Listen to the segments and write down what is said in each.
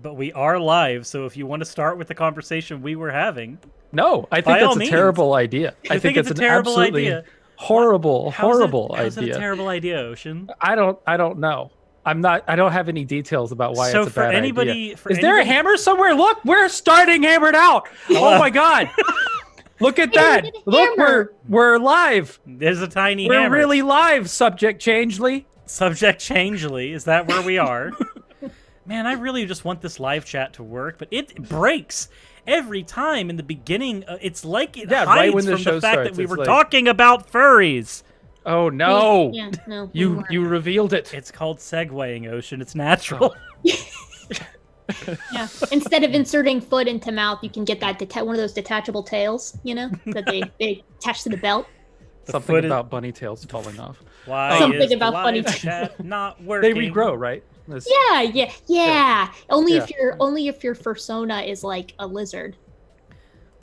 but we are live, so if you want to start with the conversation we were having... No, I think that's a terrible idea. I think it's a terrible idea. Horrible idea. How's it a terrible idea, Ocean? I don't know. I don't have any details about why it's a bad idea. Is there a hammer somewhere? Look, we're starting Hammered Out. Oh my god. Look at that. Look, we're live. There's a tiny hammer. We're really live, Subject Changely. Subject Changely, is that where we are? Man, I really just want this live chat to work, but it breaks every time in the beginning. It's like it hides right when from the the fact starts, that we were like... talking about furries. Oh no! Yeah, no, you revealed it. It's called segueing, Ocean. It's natural. Yeah. Instead of inserting foot into mouth, you can get that one of those detachable tails, you know, that they attach to the belt. Something about bunny tails falling off. Why Something is about the bunny live chat not working? They regrow, right? Yeah. Only if your fursona is like a lizard.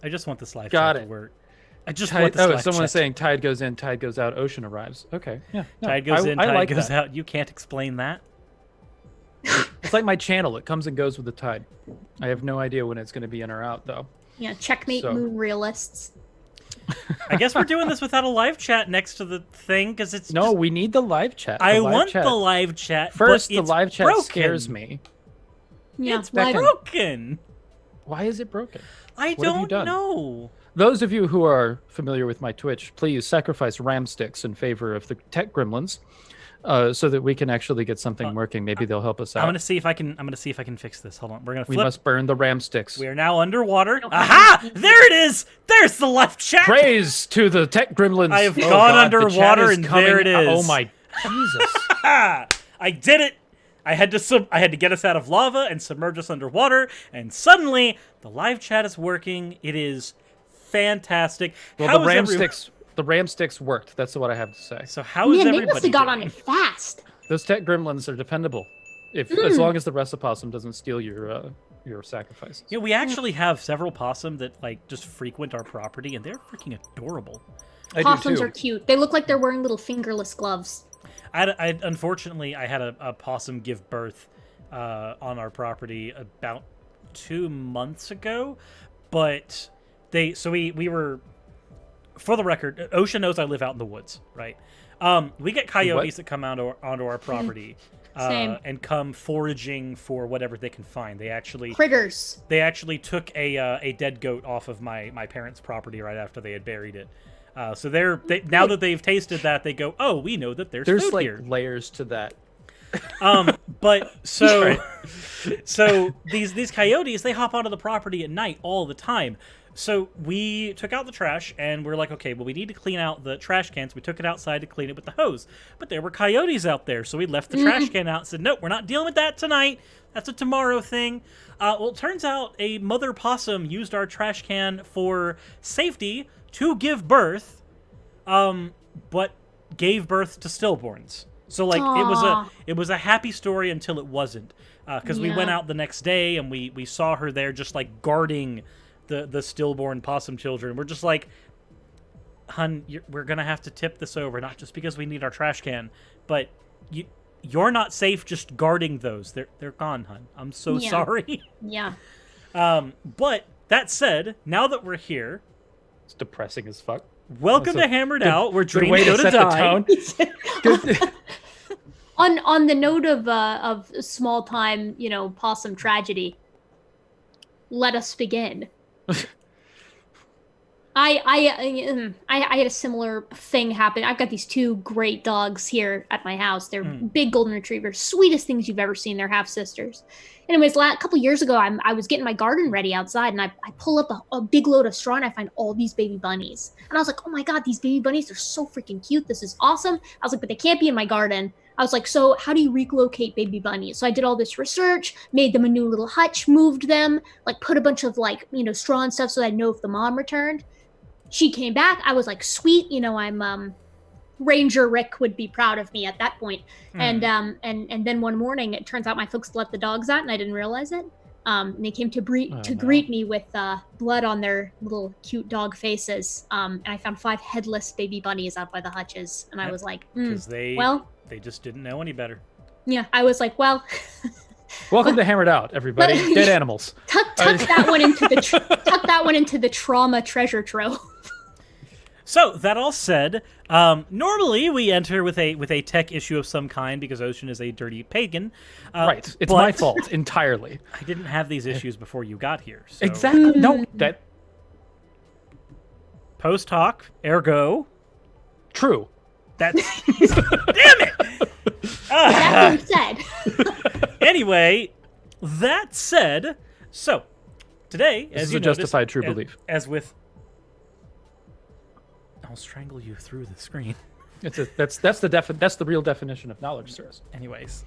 I just want this live chat to work. I just want this live someone chat. is saying tide goes in, tide goes out, ocean arrives. Okay. Yeah. No, tide goes in, tide like goes that. out. You can't explain that. It's like my channel. It comes and goes with the tide. I have no idea when it's going to be in or out, though. Yeah, checkmate moon realists. I guess we're doing this without a live chat next to the thing because it's we need the live chat. I want the live chat. First, but the live chat broken. scares me. Yeah, it's broken. Why is it broken? I don't know. Those of you who are familiar with my Twitch, please sacrifice ram sticks in favor of the tech gremlins, so that we can actually get something working. Maybe they'll help us out. I'm gonna see if I can fix this. Hold on. We're gonna flip. We must burn the ram sticks. We are now underwater. Aha! There it is. There's the live chat. Praise to the tech gremlins. I have gone underwater, and there it is. Oh my Jesus! I did it. I had to get us out of lava and submerge us underwater, and suddenly the live chat is working. It is fantastic. Well, the ram sticks worked. That's what I have to say. So how is everybody? They must have got on it fast. Those tech gremlins are dependable, as long as the rest of possum doesn't steal your sacrifices. Yeah, we actually have several possum that just frequent our property, and they're freaking adorable. Possums are cute. They look like they're wearing little fingerless gloves. Unfortunately, I had a possum give birth on our property about 2 months ago, but we were, for the record, Ocean knows I live out in the woods, right? We get coyotes that come onto our property and come foraging for whatever they can find. They actually critters. They actually took a dead goat off of my parents' property right after they had buried it. So now that they've tasted that, they go, oh, we know that there's food like here. Layers to that. But so these coyotes, they hop onto the property at night all the time. So we took out the trash and we're like, okay, well, we need to clean out the trash cans. We took it outside to clean it with the hose, but there were coyotes out there. So we left the trash can out and said, nope, we're not dealing with that tonight. That's a tomorrow thing. Well, it turns out a mother possum used our trash can for safety to give birth, but gave birth to stillborns. So it was a happy story until it wasn't, because we went out the next day and we saw her there just guarding the stillborn possum children. We're just like, hun, we're gonna have to tip this over, not just because we need our trash can, but you're not safe just guarding those. They're gone, hun. I'm so sorry. Yeah. But that said, now that we're here, it's depressing as fuck. Welcome to Hammered Out. We're dreaming way to to die. On the note of small time, possum tragedy, let us begin. I had a similar thing happen. I've got these 2 great dogs here at my house. They're big golden retrievers, sweetest things you've ever seen. They're half sisters. Anyways, a couple years ago, I was getting my garden ready outside, and I pull up a big load of straw, and I find all these baby bunnies. And I was like, oh my god, these baby bunnies are so freaking cute. This is awesome. I was like, but they can't be in my garden. I was like, so how do you relocate baby bunnies? So I did all this research, made them a new little hutch, moved them, put a bunch of straw and stuff so that I'd know if the mom returned. She came back. I was like, sweet, I'm Ranger Rick would be proud of me at that point. And then one morning, it turns out my folks let the dogs out, and I didn't realize it. And they came to greet me with blood on their little cute dog faces. And I found 5 headless baby bunnies out by the hutches, and I was like, they just didn't know any better. Yeah, I was like, well, Welcome to Hammered Out, everybody. Dead animals. Tuck that one into the trauma treasure trove. So that all said, normally we enter with a tech issue of some kind because Ocean is a dirty pagan. Right, it's my fault entirely. I didn't have these issues before you got here. So. Exactly. No, that post hoc, ergo. True. That's damn it. That being said. Anyway, that said, so today, this as is you a noticed, justified true belief. As with, I'll strangle you through the screen. That's the real definition of knowledge, Suris. Anyways,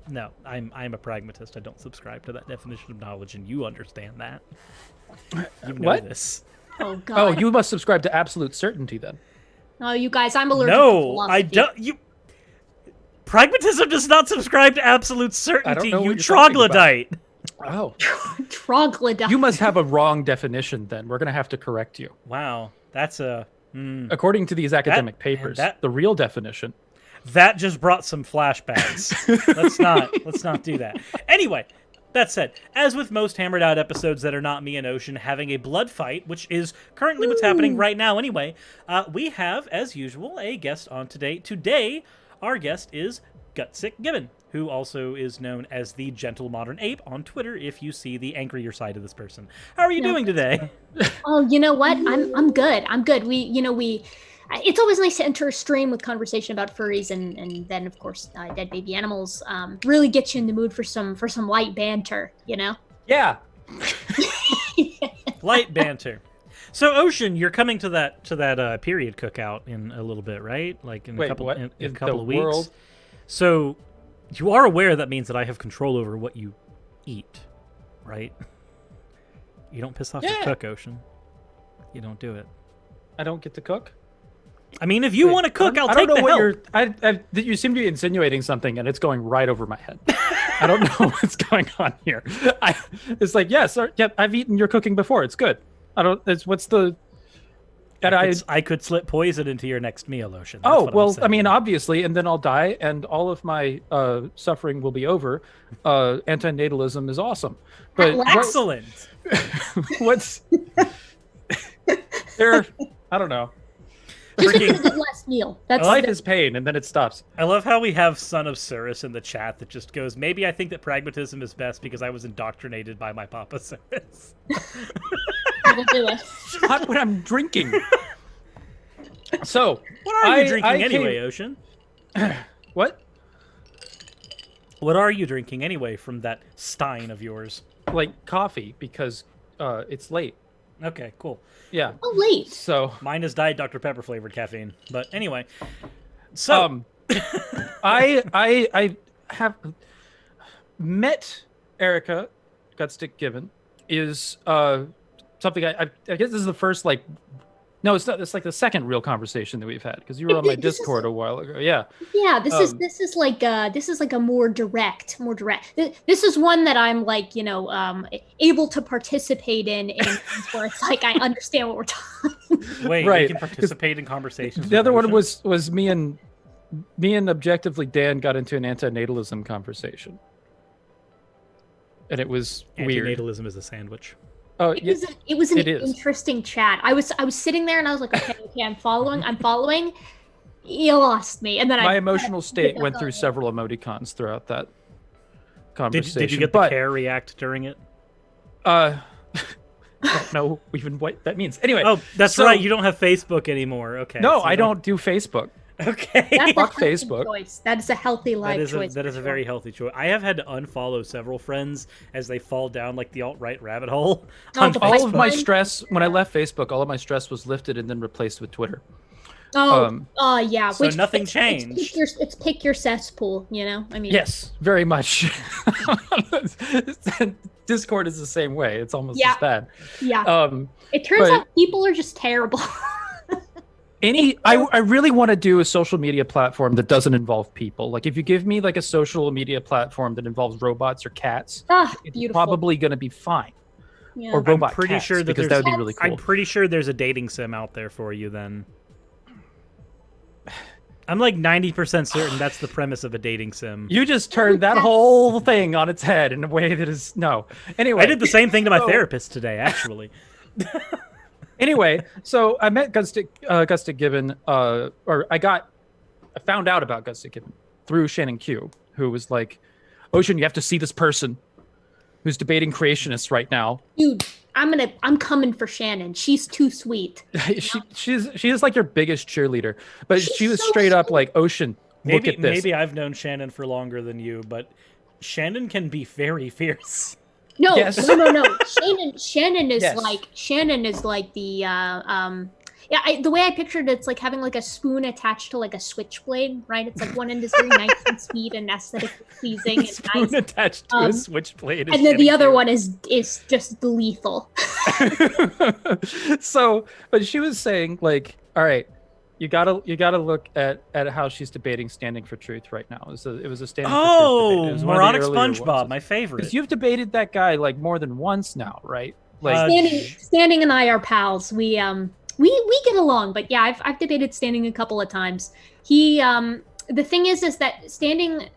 no, I'm a pragmatist. I don't subscribe to that definition of knowledge, and you understand that. You know what? This. Oh God. Oh, you must subscribe to absolute certainty then. Oh, you guys, I'm allergic to No, philosophy. I don't. You. Pragmatism does not subscribe to absolute certainty. You troglodyte. Oh. Troglodyte. You must have a wrong definition then. We're going to have to correct you. Wow, that's a. According to these academic papers, the real definition. That just brought some flashbacks. let's not do that. Anyway, that said, as with most Hammered Out episodes that are not me and Ocean having a blood fight, which is currently what's happening right now anyway, we have, as usual, a guest on today. Today, our guest is Gutsick Gibbon, who also is known as the Gentle Modern Ape on Twitter if you see the angrier side of this person. How are you doing today? Oh, you know what? I'm good. I'm good. It's always nice to enter a stream with conversation about furries and then of course dead baby animals. Really gets you in the mood for some light banter, you know? Yeah. Light banter. So Ocean, you're coming to that period cookout in a little bit, right? Like in a couple of weeks. World? So you are aware that means that I have control over what you eat, right? You don't piss off your cook, Ocean. You don't do it. I don't get to cook? I mean, if you want to cook, I'll take the help. You seem to be insinuating something, and it's going right over my head. I don't know what's going on here. It's like, yes, I've eaten your cooking before. It's good. I could slip poison into your next meal, Ocean. I mean, obviously, and then I'll die, and all of my suffering will be over. Antinatalism is awesome. But excellent. What's there? I don't know. Just a last meal. Life is pain, and then it stops. I love how we have Son of Suris in the chat that just goes, maybe I think that pragmatism is best because I was indoctrinated by my Papa Suris. That'll do it. Not when I'm drinking. So, what are you drinking anyway, Ocean? What? What are you drinking anyway from that stein of yours? Like coffee, because it's late. Okay, cool. Yeah. Oh, late. So mine is Diet Dr. Pepper flavored caffeine. But anyway, so I have met Erica Gutsick Gibbon is something I guess this is the first no, it's not. It's like the second real conversation that we've had because you were on my Discord a while ago. Yeah. Yeah. This is like a more direct. This is one that I'm able to participate in where it's like I understand what we're talking. Wait, right. You can participate in conversations. The other one was me and objectively Dan got into an antinatalism conversation, and it was weird. Antinatalism is a sandwich. Oh, it was an interesting chat. I was sitting there and I was like, okay, I'm following. You lost me, and then my emotional state went through several emoticons throughout that conversation. Did you get the care react during it? I don't know even what that means. Anyway, that's right. You don't have Facebook anymore. Okay. No, I don't do Facebook. Okay. That's Fuck Facebook. Choice. That is a healthy life choice. That is a very healthy choice. I have had to unfollow several friends as they fall down the alt-right rabbit hole. All of my stress, when I left Facebook, all of my stress was lifted and then replaced with Twitter. Yeah. So nothing changed. It's pick your cesspool, you know? I mean. Yes, very much. Discord is the same way. It's almost as bad. Yeah. It turns out people are just terrible. I really want to do a social media platform that doesn't involve people. Like if you give me a social media platform that involves robots or cats, it's probably going to be fine. Yeah. Or robot cats, sure that would be really cool. I'm pretty sure there's a dating sim out there for you then. I'm like 90% certain that's the premise of a dating sim. You just turned that whole thing on its head in a way that is no. Anyway, I did the same thing to my therapist today, actually. Anyway, so I met Gutsick Gibbon, or I found out about Gutsick Gibbon through Shannon Q, who was like, Ocean, you have to see this person who's debating creationists right now. Dude, I'm coming for Shannon. She's too sweet. She is like your biggest cheerleader, but she was so straight up like, Ocean, look at this. Maybe I've known Shannon for longer than you, but Shannon can be very fierce. No, yes. no. Shannon is like the the way I pictured it's like having like a spoon attached to like a switchblade, right? It's like one end is very nice and sweet and aesthetically pleasing. Spoon and nice. attached to a switchblade, and then the other one is just lethal. So, but she was saying like, all right, you gotta look at how she's debating standing for truth right now. It was a standing for truth debate. Moronic SpongeBob, my favorite. Because you've debated that guy like more than once now, right? Like Standing and I are pals. We get along, but yeah, I've debated Standing a couple of times. He the thing is that Standing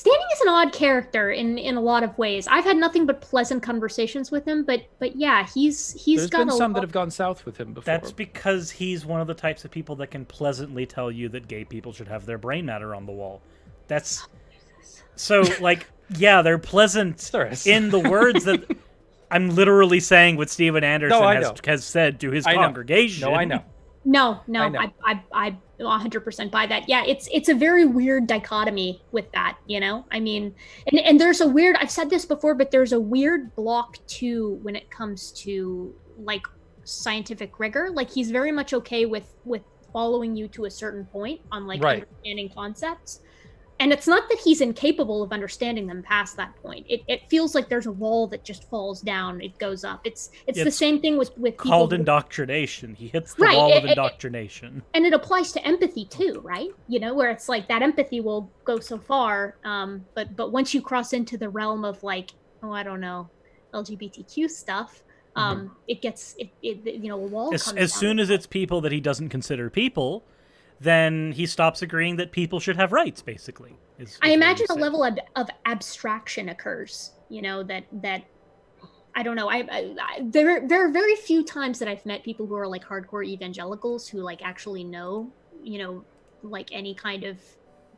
is an odd character in a lot of ways. I've had nothing but pleasant conversations with him, but yeah, There's been some that have gone south with him before. That's because he's one of the types of people that can pleasantly tell you that gay people should have their brain matter on the wall. That's so like yeah, they're pleasant Suris. In the words that I'm literally saying what Steven Anderson has said to his congregation. No, I know. No, I 100% buy that. Yeah, it's a very weird dichotomy with that, you know? I mean, and there's a weird, I've said this before, but there's a weird block too when it comes to like scientific rigor. Like he's very much okay with following you to a certain point on like understanding concepts. And it's not that he's incapable of understanding them past that point. It feels like there's a wall that just falls down. It goes up. It's the same thing with people called indoctrination. He hits the wall of indoctrination. And it applies to empathy too, right? You know, where it's like that empathy will go so far. But once you cross into the realm of like, I don't know, LGBTQ stuff, it gets a wall comes down. As soon as it's people that he doesn't consider people, then he stops agreeing that people should have rights, basically. I imagine a level of abstraction occurs, you know, that I don't know. There are very few times that I've met people who are like hardcore evangelicals who like actually know, you know, like any kind of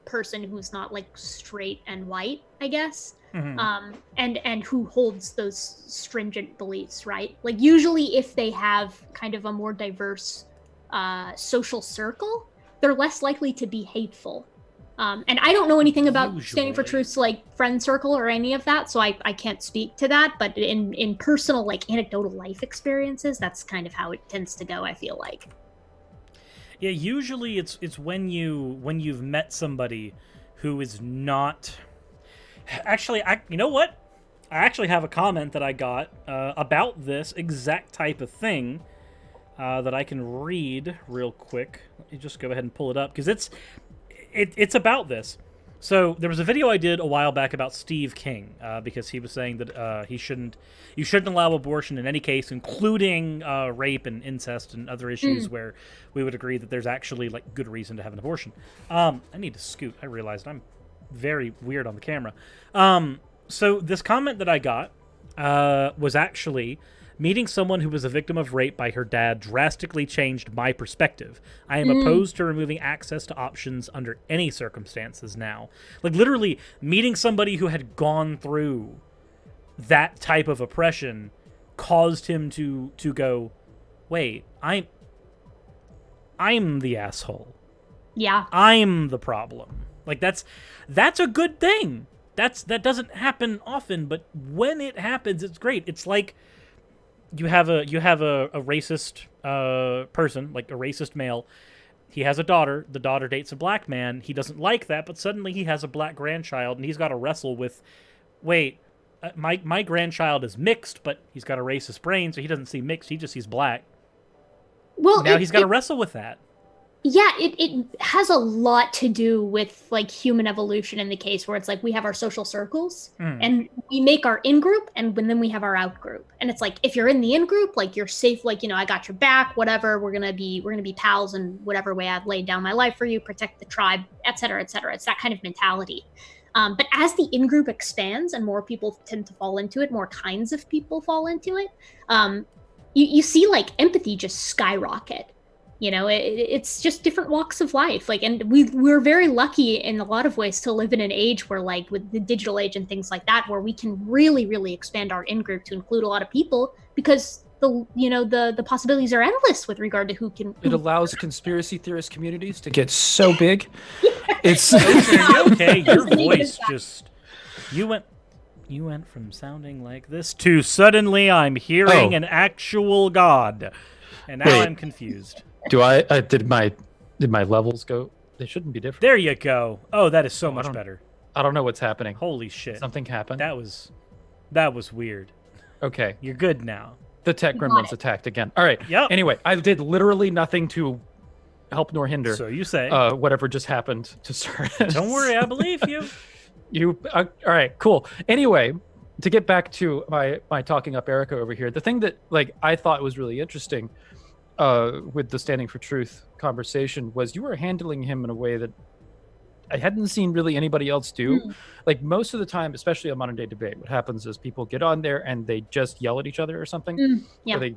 person who's not like straight and white, I guess. Mm-hmm. And who holds those stringent beliefs, right? Like usually if they have kind of a more diverse social circle, they're less likely to be hateful. And I don't know anything about Standing for Truth's like friend circle or any of that, so I can't speak to that. But in personal like anecdotal life experiences, that's kind of how it tends to go, I feel like. Yeah, usually it's when you've met somebody who is not. Actually, you know what? I actually have a comment that I got about this exact type of thing. That I can read real quick. Let me just go ahead and pull it up because it's about this. So there was a video I did a while back about Steve King because he was saying that you shouldn't allow abortion in any case, including rape and incest and other issues where we would agree that there's actually like good reason to have an abortion. I need to scoot. I realized I'm very weird on the camera. So this comment that I got was actually. Meeting someone who was a victim of rape by her dad drastically changed my perspective. I am opposed to removing access to options under any circumstances now. Like, literally, meeting somebody who had gone through that type of oppression caused him to go, wait, I'm the asshole. Yeah. I'm the problem. Like, that's a good thing. That doesn't happen often, but when it happens, it's great. It's like... You have a racist person, like a racist male. He has a daughter. The daughter dates a black man. He doesn't like that, but suddenly he has a black grandchild, and he's got to wrestle with, wait, my grandchild is mixed, but he's got a racist brain, so he doesn't see mixed. He just sees black. Well, now he's got to wrestle with that. Yeah, it has a lot to do with like human evolution in the case where it's like we have our social circles and we make our in-group and then we have our out-group. And it's like if you're in the in-group, like you're safe, like, I got your back, whatever, we're gonna be pals in whatever way I've laid down my life for you, protect the tribe, et cetera, et cetera. It's that kind of mentality. But as the in-group expands and more people tend to fall into it, more kinds of people fall into it, you see like empathy just skyrocket. It's just different walks of life. Like, and we're very lucky in a lot of ways to live in an age where, like, with the digital age and things like that, where we can really, really expand our in-group to include a lot of people because the possibilities are endless with regard to who can. It allows conspiracy theorist communities to get so big. It's okay. Your voice just you went from sounding like this to suddenly I'm hearing an actual god, and now I'm confused. Do I did my levels go? They shouldn't be different. There you go. Oh, that is so much better. I don't know what's happening. Holy shit. Something happened. That was weird. Okay. You're good now. The tech gremlins attacked again. All right. Yep. Anyway, I did literally nothing to help nor hinder. So you say. Whatever just happened to Suris. Don't worry, I believe you. All right, cool. Anyway, to get back to my talking up Erica over here, the thing that like I thought was really interesting with the Standing for Truth conversation was you were handling him in a way that I hadn't seen really anybody else do. Like most of the time, especially a modern day debate, what happens is people get on there and they just yell at each other or something. Or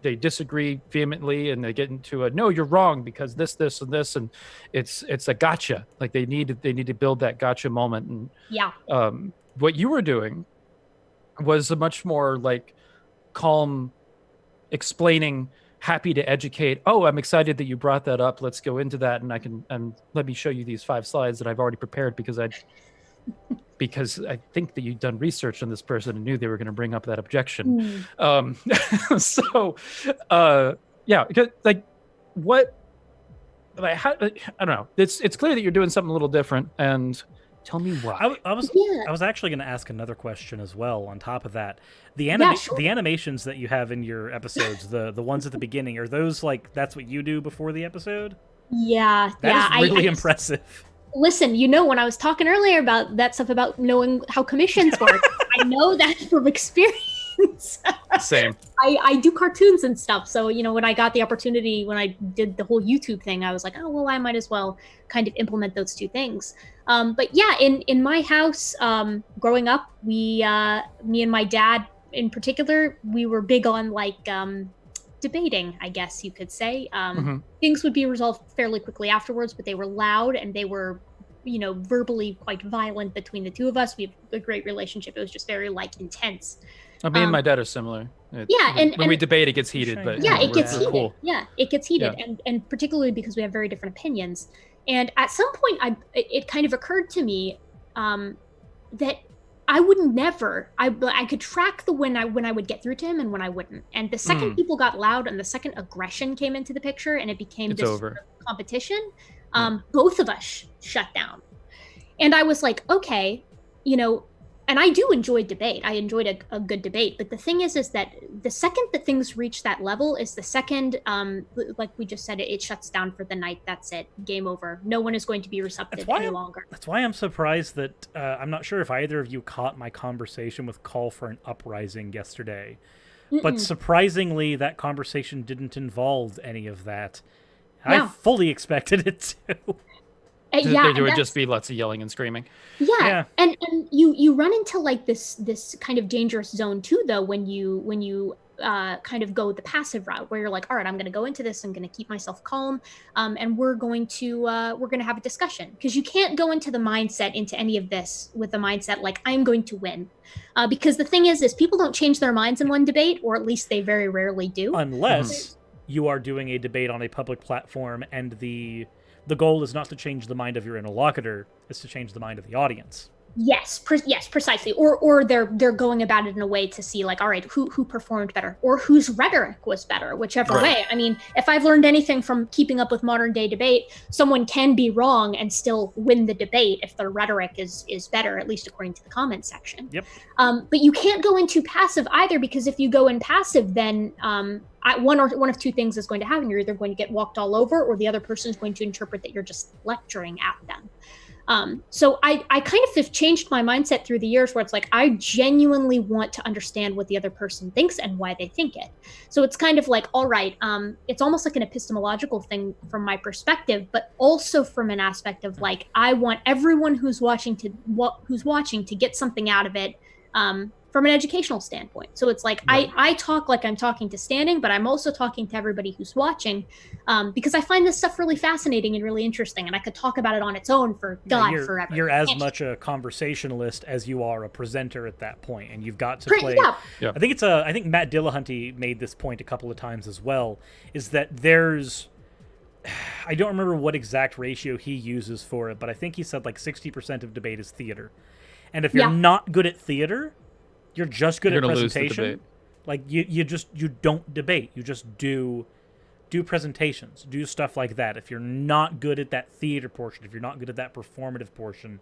they disagree vehemently and they get into no, you're wrong because this, and this, and it's a gotcha. Like they need to build that gotcha moment. And what you were doing was a much more like calm, explaining, happy to educate. Oh, I'm excited that you brought that up. Let's go into that, and let me show you these 5 slides that I've already prepared because I think that you'd done research on this person and knew they were going to bring up that objection. Like what? Like how? I don't know. It's clear that you're doing something a little different, and tell me why. I was actually going to ask another question as well. On top of that, the animations that you have in your episodes, the ones at the beginning, are those like that's what you do before the episode? Yeah, that is really impressive. Listen, when I was talking earlier about that stuff about knowing how commissions work, I know that from experience. Same. I do cartoons and stuff, so when I got the opportunity, when I did the whole YouTube thing, I was like, oh well, I might as well kind of implement those two things. But yeah, in my house, growing up, me and my dad in particular, we were big on like debating, I guess you could say. Things would be resolved fairly quickly afterwards, but they were loud and they were, verbally quite violent between the two of us. We have a great relationship. It was just very like intense. Me and my dad are similar. When we debate, it gets heated, but it gets heated. Cool. Yeah, it gets heated, and particularly because we have very different opinions. And at some point, it kind of occurred to me that I would never. I could track when I would get through to him and when I wouldn't. And the second people got loud and the second aggression came into the picture and it became this sort of competition, both of us shut down. And I was like, okay, and I do enjoy debate. I enjoyed a good debate. But the thing is that the second that things reach that level is the second, like we just said, it shuts down for the night. That's it. Game over. No one is going to be receptive any longer. That's why I'm surprised that I'm not sure if either of you caught my conversation with Call for an Uprising yesterday. But surprisingly, that conversation didn't involve any of that. I fully expected it to. There would just be lots of yelling and screaming. Yeah. And you run into like this kind of dangerous zone too, though, when you kind of go the passive route, where you're like, all right, I'm going to go into this, I'm going to keep myself calm, and we're going to have a discussion, because you can't go into any of this with the mindset like I'm going to win, because the thing is people don't change their minds in one debate, or at least they very rarely do, unless you are doing a debate on a public platform and the goal is not to change the mind of your interlocutor, it's to change the mind of the audience. Yes, precisely. Or they're going about it in a way to see like, all right, who performed better, or whose rhetoric was better, whichever way. I mean, if I've learned anything from keeping up with modern day debate, someone can be wrong and still win the debate if their rhetoric is better, at least according to the comment section. Yep. But you can't go into passive either, because if you go in passive, then one of two things is going to happen. You're either going to get walked all over, or the other person is going to interpret that you're just lecturing at them. So I kind of have changed my mindset through the years, where it's like, I genuinely want to understand what the other person thinks and why they think it. So it's kind of like, all right, it's almost like an epistemological thing from my perspective, but also from an aspect of like, I want everyone who's watching to get something out of it, from an educational standpoint. So it's like, right. I talk like I'm talking to standing, but I'm also talking to everybody who's watching, because I find this stuff really fascinating and really interesting, and I could talk about it on its own for forever. You're as much a conversationalist as you are a presenter at that point, and you've got to play. Yeah. I think Matt Dillahunty made this point a couple of times as well, is that there's, I don't remember what exact ratio he uses for it, but I think he said like 60% of debate is theater. And if you're not good at theater, you're just good at presentation. Like you don't debate. You just do presentations, do stuff like that. If you're not good at that theater portion, if you're not good at that performative portion,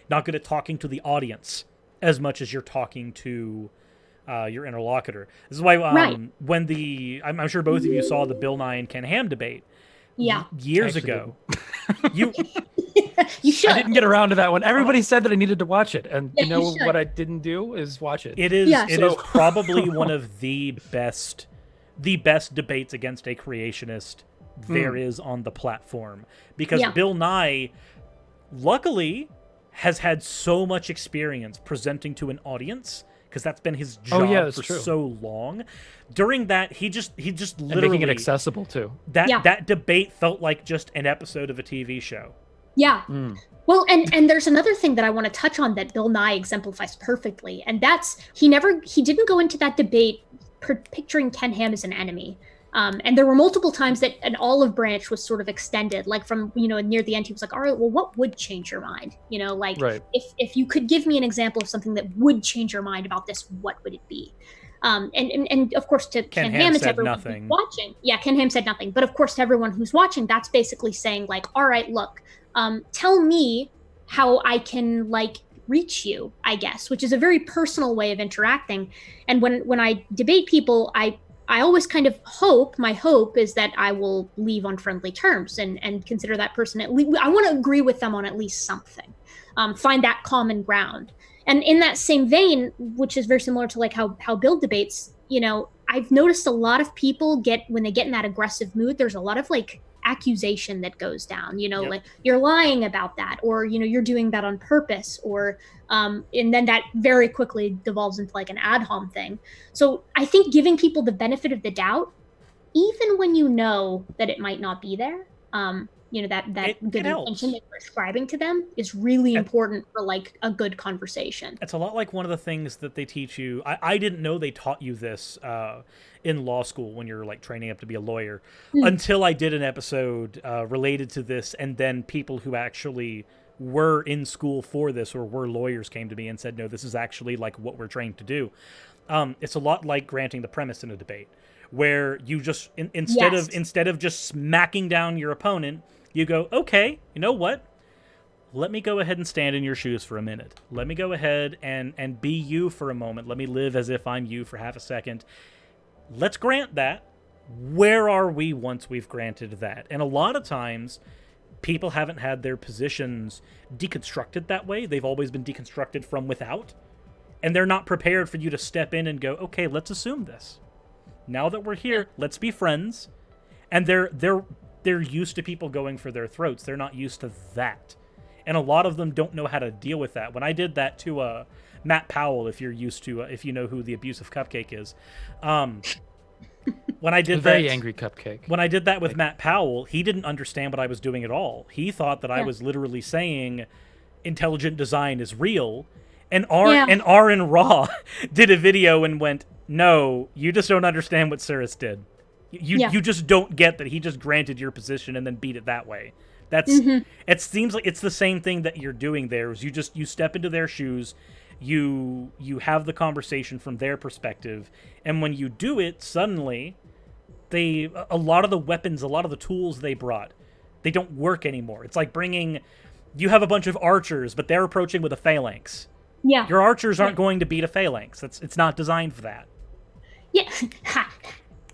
not good at talking to the audience as much as you're talking to your interlocutor. This is why when I'm sure both of you saw the Bill Nye and Ken Ham debate years ago. You should. I didn't get around to that one. Everybody said that I needed to watch it, and you know what I didn't do is watch it. It is probably one of the best debates against a creationist there is on the platform, because Bill Nye, luckily, has had so much experience presenting to an audience, because that's been his job for so long. During that, he just literally, and making it accessible too. That debate felt like just an episode of a TV show. Yeah. Well, and there's another thing that I want to touch on that Bill Nye exemplifies perfectly, and that's he didn't go into that debate picturing Ken Ham as an enemy. And there were multiple times that an olive branch was sort of extended, like from, near the end, he was like, all right, well, what would change your mind? If you could give me an example of something that would change your mind about this, what would it be? And of course, to Ken Ham and to everyone who's watching. Yeah, Ken Ham said nothing. But of course, to everyone who's watching, that's basically saying like, all right, look, tell me how I can reach you, I guess, which is a very personal way of interacting. And when I debate people, I always kind of my hope is that I will leave on friendly terms and consider that person, I want to agree with them on at least something, find that common ground. And in that same vein, which is very similar to how Bill debates, I've noticed a lot of people when they get in that aggressive mood, there's a lot of accusation that goes down, like you're lying about that, or you're doing that on purpose, or and then that very quickly devolves into an ad hom thing. So I think giving people the benefit of the doubt, even when you know that it might not be there, that good intention that you're ascribing to them is really important for a good conversation. It's a lot like one of the things that they teach you. I didn't know they taught you this in law school when you're training up to be a lawyer, until I did an episode related to this, and then people who actually were in school for this or were lawyers came to me and said, no, this is actually what we're trained to do. It's a lot like granting the premise in a debate, where you just instead of just smacking down your opponent, you go, okay, you know what? Let me go ahead and stand in your shoes for a minute. Let me go ahead and be you for a moment. Let me live as if I'm you for half a second. Let's grant that. Where are we once we've granted that? And a lot of times, people haven't had their positions deconstructed that way. They've always been deconstructed from without. And they're not prepared for you to step in and go, okay, let's assume this. Now that we're here, let's be friends. And they're used to people going for their throats. They're not used to that. And a lot of them don't know how to deal with that. When I did that to Matt Powell, if you're used to, if you know who the abusive cupcake is, when I did very angry cupcake. When I did that with Matt Powell, he didn't understand what I was doing at all. He thought that I was literally saying intelligent design is real. And RN Raw did a video and went, no, you just don't understand what Suris did. You just don't get that he just granted your position and then beat it that way. That's it seems like it's the same thing that you're doing there. Is you step into their shoes, you have the conversation from their perspective, and when you do it, suddenly a lot of the weapons, a lot of the tools they brought, they don't work anymore. It's like you have a bunch of archers, but they're approaching with a phalanx. Yeah. Your archers aren't going to beat a phalanx. It's not designed for that. Yeah.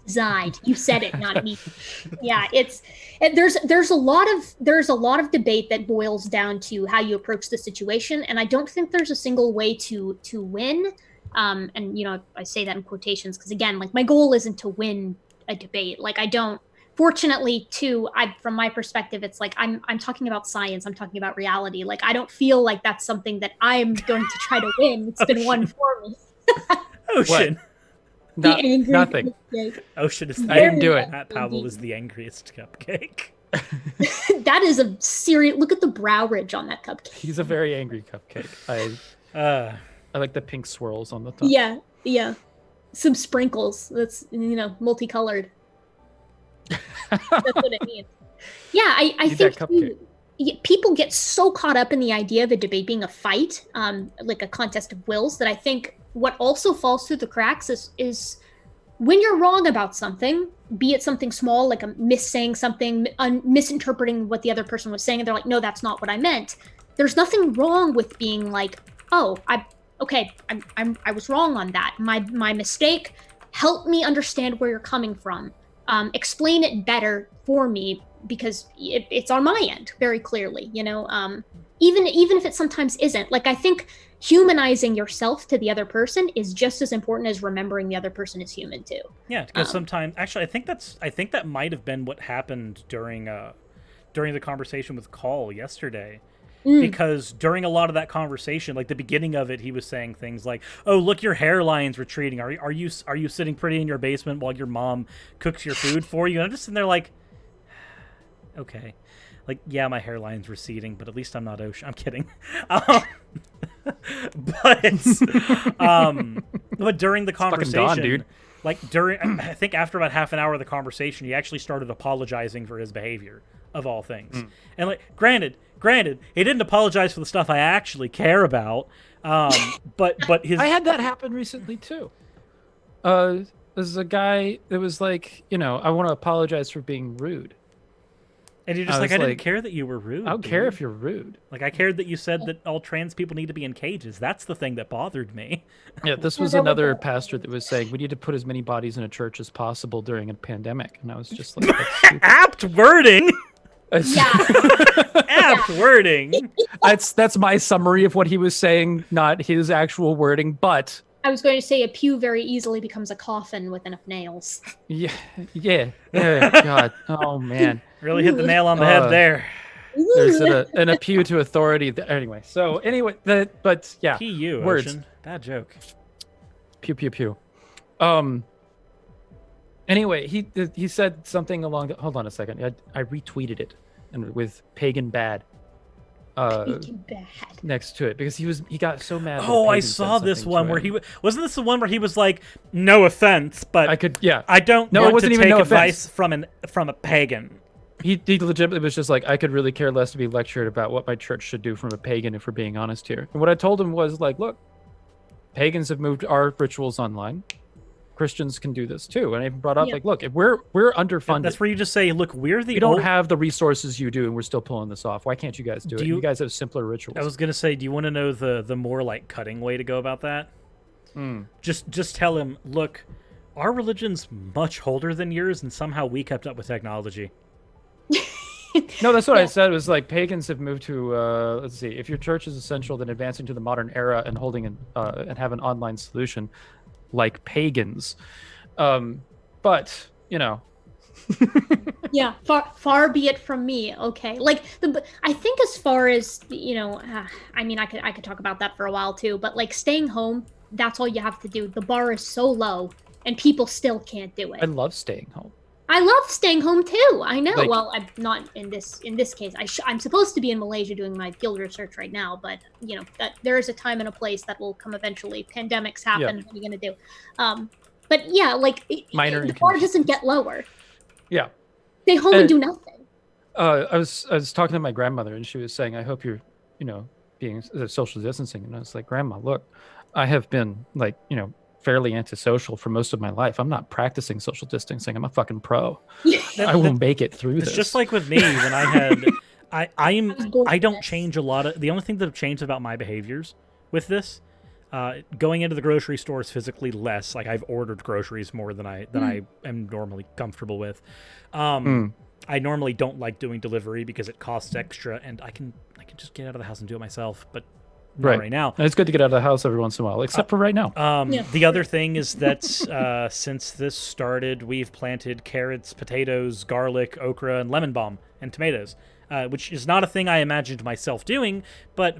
designed. You said it, not me. Yeah, there's a lot of debate that boils down to how you approach the situation, and I don't think there's a single way to win. And you know, I say that in quotations because again, like my goal isn't to win a debate. Like I don't. Fortunately, too, from my perspective, it's like I'm talking about science. I'm talking about reality. Like I don't feel like that's something that I'm going to try to win. It's been won for me. Ocean. Nothing. Ocean is. I didn't do it. Matt Powell is the angriest cupcake. That is a serious. Look at the brow ridge on that cupcake. He's a very angry cupcake. I like the pink swirls on the top. Yeah. Some sprinkles. That's multicolored. That's what it means. Yeah, I think people get so caught up in the idea of a debate being a fight, like a contest of wills, that I think what also falls through the cracks is when you're wrong about something, be it something small, like a missaying something, misinterpreting what the other person was saying, and they're like, no, that's not what I meant. There's nothing wrong with being like, oh, I was wrong on that. My mistake. Help me understand where you're coming from. Explain it better for me because it's on my end very clearly, even if it sometimes isn't. Like I think humanizing yourself to the other person is just as important as remembering the other person is human too. Yeah, because sometimes actually I think that might have been what happened during the conversation with Call yesterday. Because during a lot of that conversation, like the beginning of it, he was saying things like, "Oh, look, your hairline's retreating. Are you sitting pretty in your basement while your mom cooks your food for you?" And I'm just sitting there like, okay, like yeah, my hairline's receding, but at least I'm not Ocean. I'm kidding. But during the conversation, Dawn, dude. Like I think after about half an hour of the conversation, he actually started apologizing for his behavior, of all things. And like, granted, he didn't apologize for the stuff I actually care about. But his I had that happen recently too. There's a guy that was like, I want to apologize for being rude. And you're just like, I didn't care that you were rude. I don't care if you're rude. Like, I cared that you said that all trans people need to be in cages. That's the thing that bothered me. Yeah, this was another pastor that was saying we need to put as many bodies in a church as possible during a pandemic. And I was just like, apt wording. Yeah. Apt wording. That's my summary of what he was saying, not his actual wording, but I was going to say a pew very easily becomes a coffin with enough nails. Yeah. God. Oh man. Really hit the nail on the head there. There's an appeal to authority. Anyway, but yeah. P.U. Words. Ocean. Bad joke. Pew pew pew. Anyway, he said something along the. Hold on a second. I retweeted it, and with pagan bad. Next to it because he got so mad. Oh, I saw this one where wasn't this the one where he was like, "No offense, but I don't want to take advice from a pagan." He legitimately was just like, I could really care less to be lectured about what my church should do from a pagan if we're being honest here. And what I told him was like, look, pagans have moved our rituals online. Christians can do this too. And I even brought up like, look, if we're underfunded. That's where you just say, look, we don't have the resources you do, and we're still pulling this off. Why can't you guys do it? You guys have simpler rituals. I was gonna say, do you want to know the more like cutting way to go about that? Just tell him, look, our religion's much older than yours, and somehow we kept up with technology. No, that's what I said. It was like pagans have moved to. Let's see. If your church is essential, then advancing to the modern era and holding and have an online solution, like pagans. But Yeah, far be it from me. Okay, like I think as far as I mean, I could talk about that for a while too. But like staying home, that's all you have to do. The bar is so low, and people still can't do it. I love staying home. I love staying home too. I know. Like, well, I'm not in this case. I'm supposed to be in Malaysia doing my field research right now, but that there is a time and a place that will come eventually. Pandemics happen. What are you gonna do? But yeah, like the bar doesn't get lower. Yeah. Stay home and do nothing. I was talking to my grandmother, and she was saying, "I hope you're being social distancing." And I was like, "Grandma, look, I have been like fairly antisocial for most of my life. I'm not practicing social distancing. I'm a fucking pro. I will make it through this." It's just like with me when I had, I don't change a lot of. The only thing that have changed about my behaviors with this, Going into the grocery store is physically less. Like I've ordered groceries more than I am normally comfortable with. I normally don't like doing delivery because it costs extra, and I can just get out of the house and do it myself. But not right now. And it's good to get out of the house every once in a while, except for right now. The other thing is that since this started, we've planted carrots, potatoes, garlic, okra, and lemon balm, and tomatoes, which is not a thing I imagined myself doing, but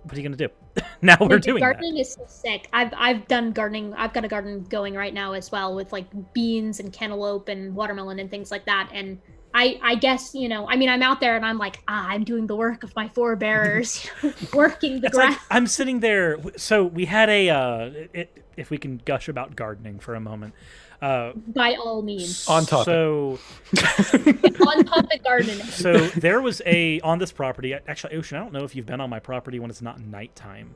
what are you going to do? Now we're doing gardening that. Is so sick. I've done gardening. I've got a garden going right now as well with like beans and cantaloupe and watermelon and things like that. And I guess, I'm out there and I'm like, I'm doing the work of my forebearers, working the grass. Like, I'm sitting there. So we had if we can gush about gardening for a moment. By all means. On topic. So, on topic gardening. So there was on this property, actually, Ocean, I don't know if you've been on my property when it's not nighttime.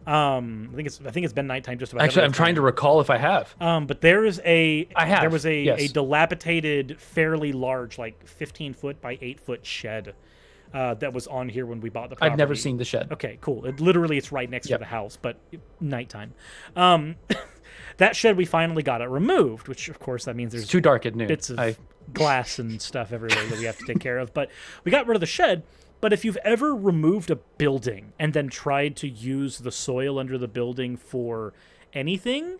I think it's been nighttime just about. Actually, I'm trying to recall if I have. But there is I have. There was a Yes. dilapidated, fairly large, like 15-foot by 8-foot shed that was on here when we bought the property. I've never seen the shed. Okay, cool. It's right next to the house, but nighttime. That shed, we finally got it removed, which of course that means there's too dark at noon. Bits of glass and stuff everywhere that we have to take care of. But we got rid of the shed. But if you've ever removed a building and then tried to use the soil under the building for anything,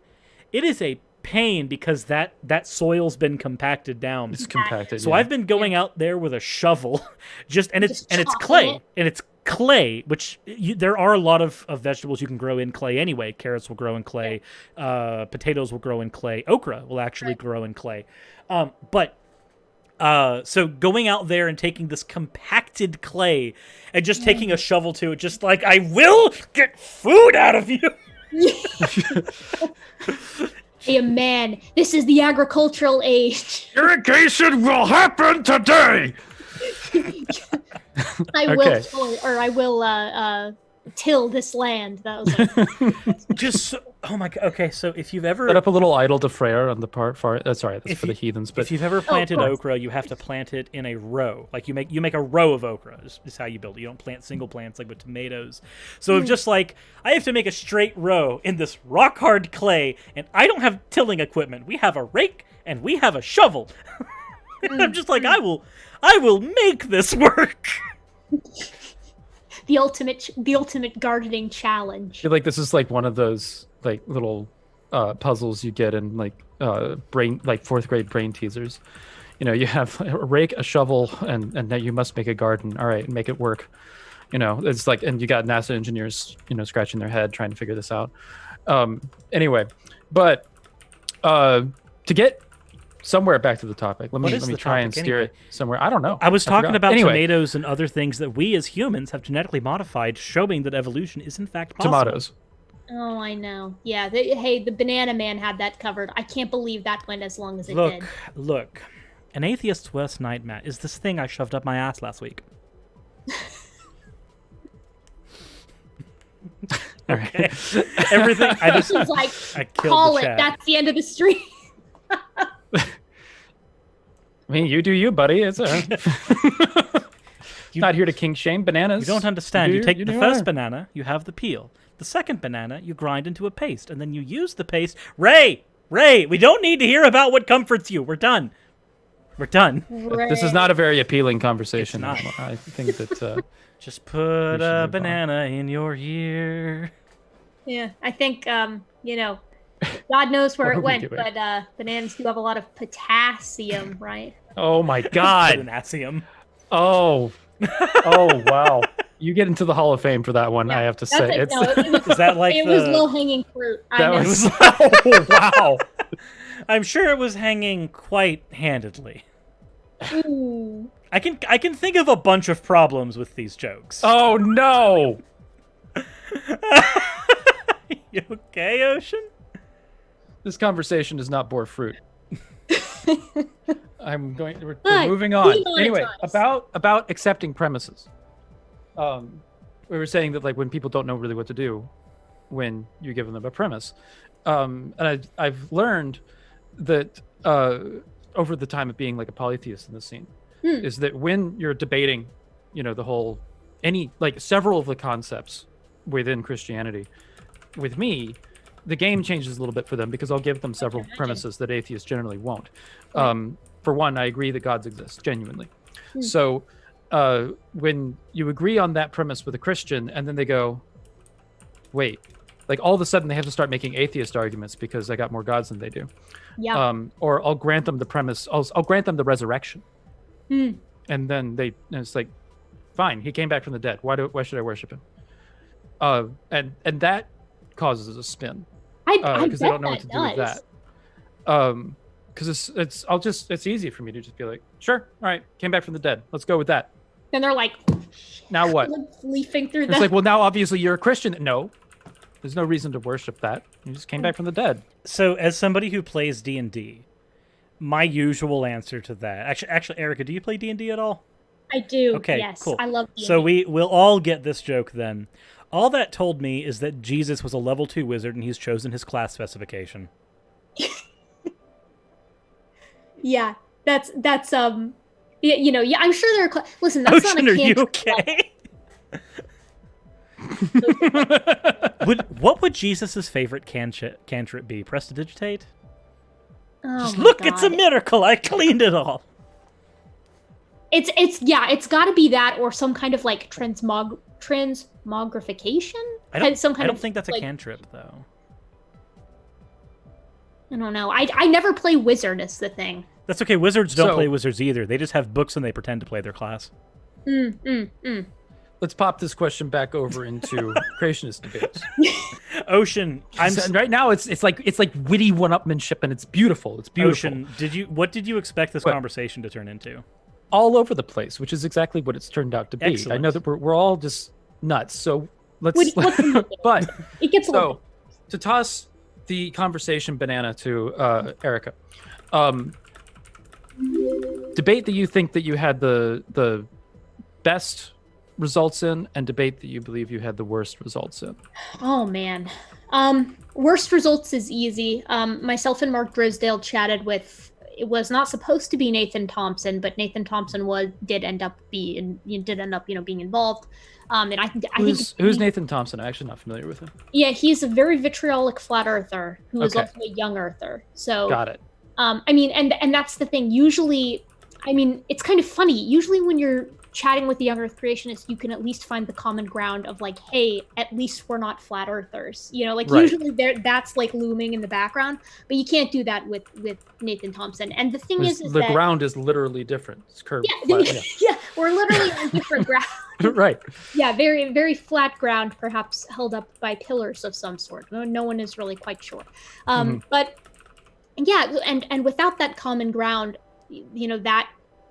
it is a pain because that soil's been compacted down. It's compacted. So I've been going out there with a shovel, and it's clay, which there are a lot of vegetables you can grow in clay anyway. Carrots will grow in clay, potatoes will grow in clay, okra will actually grow in clay, so going out there and taking this compacted clay and just taking a shovel to it, just like, I will get food out of you. Hey, man, this is the agricultural age. Irrigation will happen today. I will till this land. That was oh my god. Okay, so if you've ever set up a little idol to Freyr on the part for that's for the heathens. But if you've ever planted okra, you have to plant it in a row. Like you make a row of okra. Is how you build it. You don't plant single plants like with tomatoes. So just like I have to make a straight row in this rock hard clay, and I don't have tilling equipment. We have a rake and we have a shovel. And I'm just like, I will make this work. The ultimate gardening challenge. I feel like this is like one of those like little puzzles you get in like fourth grade brain teasers. You have a rake, a shovel, and now you must make a garden. All right, make it work. It's like, and you got NASA engineers, scratching their head trying to figure this out. Anyway, but to get somewhere back to the topic. Let me try and steer it somewhere. I don't know. I was talking about tomatoes and other things that we as humans have genetically modified, showing that evolution is in fact possible. Tomatoes. Oh, I know. Yeah. The Banana Man had that covered. I can't believe that went as long as it did. Look. An atheist's worst nightmare is this thing I shoved up my ass last week. Okay. Everything. I killed call the it. chat. That's the end of the stream. I mean, you do you, buddy. It's not here to kink shame bananas. You don't understand. You take the first banana, you have the peel. The second banana, you grind into a paste, and then you use the paste. Ray, we don't need to hear about what comforts you. We're done. Ray. This is not a very appeling conversation. It's not. I think that just put a banana in your ear. Yeah, I think God knows where it went, but bananas do have a lot of potassium, right? Oh my God! Potassium. Oh wow! You get into the Hall of Fame for that one. I have to say, is that like it was low hanging fruit? Oh wow! I'm sure it was hanging quite handedly. Ooh. I can think of a bunch of problems with these jokes. Oh no! You okay, Ocean? This conversation does not bore fruit. We're moving on. Anyway, about accepting premises. We were saying that like when people don't know really what to do when you give them a premise. And I've learned that over the time of being like a polytheist in this scene, is that when you're debating, the whole several of the concepts within Christianity. With me, the game changes a little bit for them because I'll give them several premises that atheists generally won't. For one, I agree that gods exist, genuinely. So when you agree on that premise with a Christian and then they go, wait, like all of a sudden they have to start making atheist arguments because I got more gods than they do. Yeah. Or I'll grant them the premise, I'll grant them the resurrection. And then it's like, fine, he came back from the dead. Why should I worship him? And that causes a spin. Because they don't know what to do with that. Because it's easy for me to just be like, sure, all right, came back from the dead. Let's go with that. And they're like, now what? Leafing through It's like, well, now obviously you're a Christian. No, there's no reason to worship that. You just came back from the dead. So, as somebody who plays D&D, my usual answer to that, actually, Erica, do you play D&D at all? I do. Okay, yes, cool. I love D&D. So we'll all get this joke then. All that told me is that Jesus was a level 2 wizard and he's chosen his class specification. Yeah, that's you know, yeah, I'm sure there are listen, that's Ocean, not a are you okay? What would Jesus' favorite cantrip be? Prestidigitate? Oh Just my look, God. it's a miracle. I cleaned it all. It's got to be that or some kind of like transmogrification. I don't of, think that's a like, cantrip though. I don't know. I never play wizard is the thing. That's okay. Wizards don't play wizards either. They just have books and they pretend to play their class. Let's pop this question back over into creationist debates. Ocean, right now it's like witty one-upmanship and it's beautiful. It's beautiful. Ocean, what did you expect this conversation to turn into? All over the place, which is exactly what it's turned out to be. Excellent. I know that we're all just nuts. So let's but it gets so to toss the conversation banana to Erica. Debate that you think that you had the best results in, and debate that you believe you had the worst results in. Oh man. Worst results is easy. Myself and Mark Drisdale chatted with, it was not supposed to be Nathan Thompson, but Nathan Thompson did end up being involved. And I think who's Nathan Thompson? I'm actually not familiar with him. Yeah, he's a very vitriolic flat earther who is also a young earther. So got it. I mean, and that's the thing. Usually, I mean, it's kind of funny. Usually when you're chatting with the young earth creationists, you can at least find the common ground of like, hey, at least we're not flat earthers. You know, like usually that's like looming in the background, but you can't do that with Nathan Thompson. And the thing is the ground is literally different. It's curved. Yeah, flat, yeah, we're literally on different ground. Right. Yeah, very, very flat ground, perhaps held up by pillars of some sort. No one is really quite sure. But yeah, and without that common ground, you know, that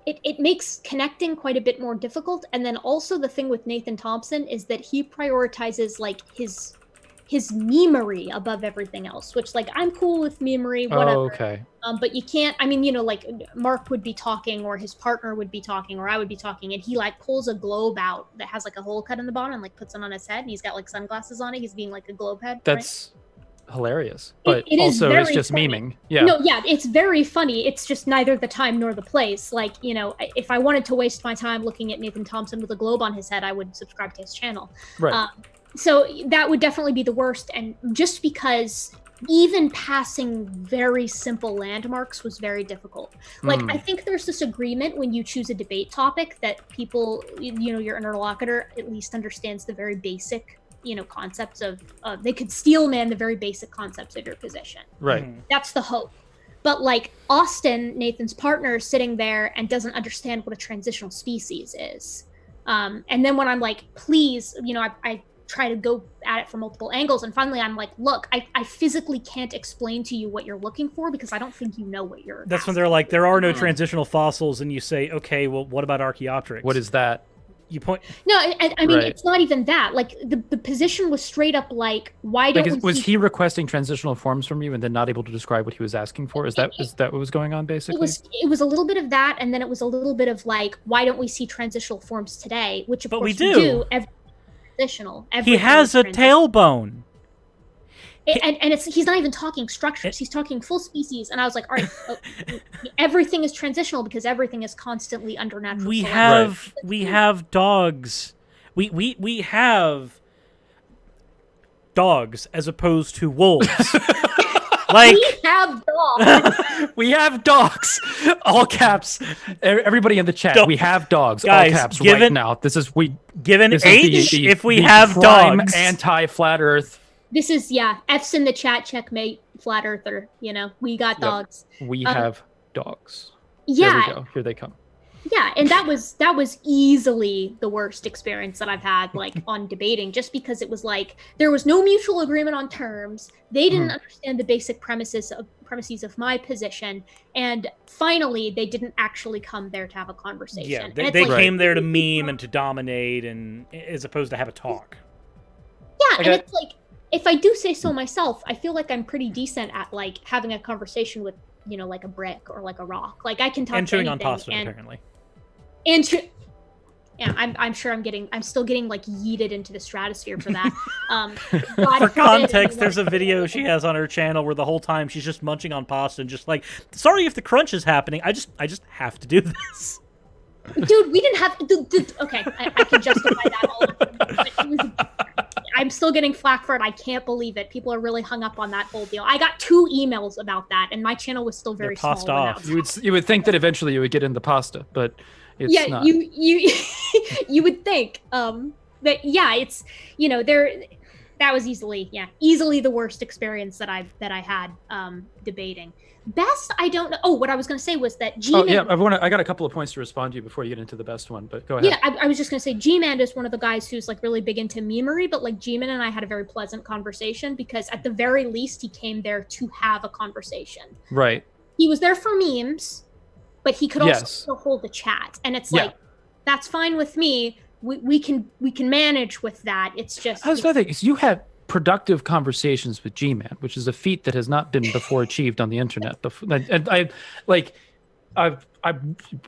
it makes connecting quite a bit more difficult. And then also the thing with Nathan Thompson is that he prioritizes like his memery above everything else, which like I'm cool with memery, whatever. Oh, okay. But you can't, I mean, you know, like Mark would be talking or his partner would be talking or I would be talking and he like pulls a globe out that has like a hole cut in the bottom and like puts it on his head and he's got like sunglasses on it. He's being like a globe head. That's hilarious, but it also it's just funny. memeing. Yeah. No, yeah, it's very funny. It's just neither the time nor the place. Like, you know, if I wanted to waste my time looking at Nathan Thompson with a globe on his head, I would subscribe to his channel. Right. So that would definitely be the worst. And just because even passing very simple landmarks was very difficult. Like, I think there's this agreement when you choose a debate topic that people, you know, your interlocutor at least understands the very basic, you know, concepts of they could steel man the very basic concepts of your position. Right. That's the hope. But like Austin, Nathan's partner, is sitting there and doesn't understand what a transitional species is. And then when I'm like, please, you know, I try to go at it from multiple angles. And finally, I'm like, look, I physically can't explain to you what you're looking for because I don't think you know what you're That's asking. when they're like, there are no transitional fossils. And you say, okay, well, what about Archaeopteryx? What is that? You point. No, I mean, Right. It's not even that. Like the position was straight up like, why don't we was he requesting transitional forms from you and then not able to describe what he was asking for? Is that what was going on basically? It was a little bit of that, and then it was a little bit of like, why don't we see transitional forms today? Which of But course we we do. do. Transitional. He has a tailbone. And he's not even talking structures. He's talking full species. And I was like, all right, everything is transitional because everything is constantly under natural We selection. have dogs. We have dogs as opposed to wolves. Like, we have dogs. We have dogs. All caps. Everybody in the chat. We have dogs. Guys, all caps right now. Given this H, is the if we have dogs. Anti-flat Earth. This is F's in the chat. Checkmate. Flat Earther. We got dogs. We have dogs. Yeah. There we go. Here they come. Yeah, and that was easily the worst experience that I've had, like, on debating, just because it was like there was no mutual agreement on terms. They didn't understand the basic premises of my position, and finally, they didn't actually come there to have a conversation. Yeah, they came there to meme and to dominate, and as opposed to have a talk. Yeah, and it's like, if I do say so myself, I feel like I'm pretty decent at, like, having a conversation with, like a brick or like a rock. Like, I can talk and to chewing anything, on pasta, apparently. Yeah, I'm sure I'm still getting like yeeted into the stratosphere for that. For context, there's a video she has on her channel where the whole time she's just munching on pasta and just like, sorry if the crunch is happening. I just have to do this. Dude, we didn't have. Okay, I can justify that all. But I'm still getting flack for it. I can't believe it. People are really hung up on that whole deal. I got 2 emails about that, and my channel was still very small. Pasta off. You would think that eventually you would get into pasta, but it's not. you would think that it's that was easily the worst experience that I had debating. Best, I don't know. Oh, what I was going to say was that G-Man... I got a couple of points to respond to you before you get into the best one, but go ahead. Yeah, I was just going to say G-Man is one of the guys who's like really big into memery, but like G-Man and I had a very pleasant conversation because at the very least he came there to have a conversation. Right. He was there for memes, but he could also still hold the chat. And it's like, that's fine with me. We can manage with that. It's just... That's the thing, is you have productive conversations with G-Man, which is a feat that has not been before achieved on the internet. And I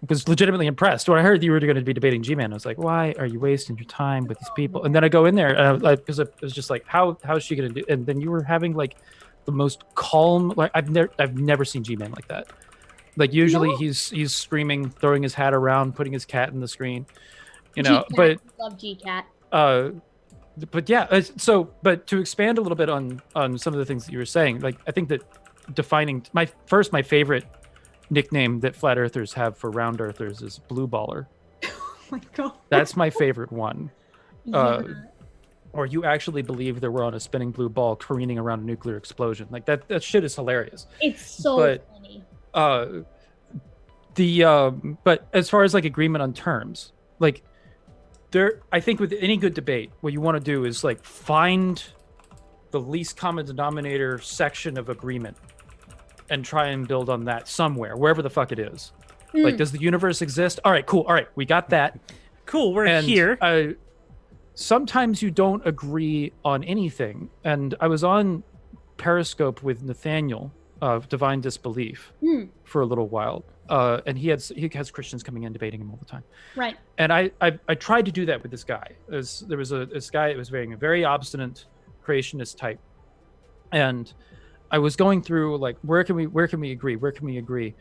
was legitimately impressed when I heard you were going to be debating G-Man. I was like, why are you wasting your time with these people? And then I go in there because it was just like, how is she going to do? And then you were having like the most calm. Like I've never seen G-Man like that. Like usually he's screaming, throwing his hat around, putting his cat in the screen. G-Cat. But love G-Cat. But but to expand a little bit on some of the things that you were saying, like I think that defining my favorite nickname that flat earthers have for round earthers is blue baller. Oh my god, that's my favorite one. Or you actually believe that we're on a spinning blue ball careening around a nuclear explosion. Like that shit is hilarious. It's so funny. But as far as like agreement on terms, like I think with any good debate, what you want to do is like find the least common denominator section of agreement and try and build on that somewhere, wherever the fuck it is. Like, does the universe exist? All right, cool. All right, we got that. Cool, we're here. Sometimes you don't agree on anything. And I was on Periscope with Nathaniel of Divine Disbelief for a little while. And he has Christians coming in debating him all the time. Right. And I tried to do that with this guy. There was this guy that was a very obstinate creationist type. And I was going through like, where can we agree? Where can we agree?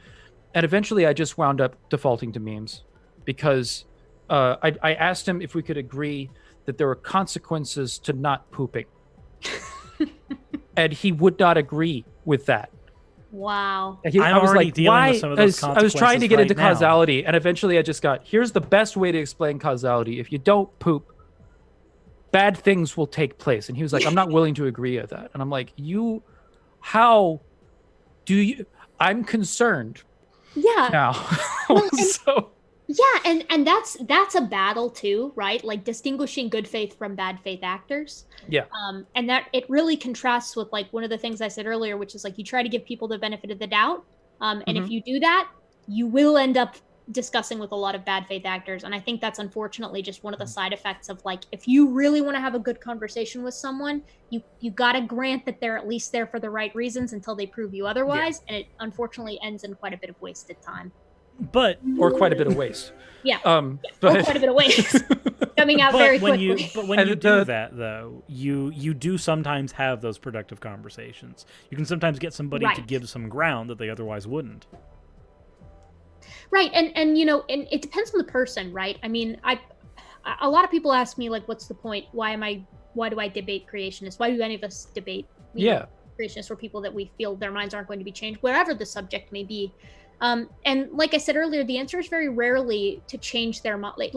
And eventually I just wound up defaulting to memes because I asked him if we could agree that there were consequences to not pooping. And he would not agree with that. Wow. I was like, why? With some of those I was trying to get into causality, and eventually I just got, here's the best way to explain causality. If you don't poop, bad things will take place. And he was like, I'm not willing to agree with that. And I'm like, how do you? I'm concerned. Yeah. Now. Well, yeah, and that's a battle too, right? Like distinguishing good faith from bad faith actors. Yeah. And that it really contrasts with like one of the things I said earlier, which is like you try to give people the benefit of the doubt. And if you do that, you will end up discussing with a lot of bad faith actors. And I think that's unfortunately just one of the side effects of like, if you really want to have a good conversation with someone, you got to grant that they're at least there for the right reasons until they prove you otherwise. Yeah. And it unfortunately ends in quite a bit of wasted time. Or quite a bit of waste. Yeah. Or quite a bit of waste coming out very quickly. But when you do that, though, you do sometimes have those productive conversations. You can sometimes get somebody to give some ground that they otherwise wouldn't. Right, and and it depends on the person, right? I mean, a lot of people ask me like, what's the point? Why am I why do I debate creationists? Why do any of us debate creationists or people that we feel their minds aren't going to be changed, wherever the subject may be? And like I said earlier, the answer is very rarely to change their mind.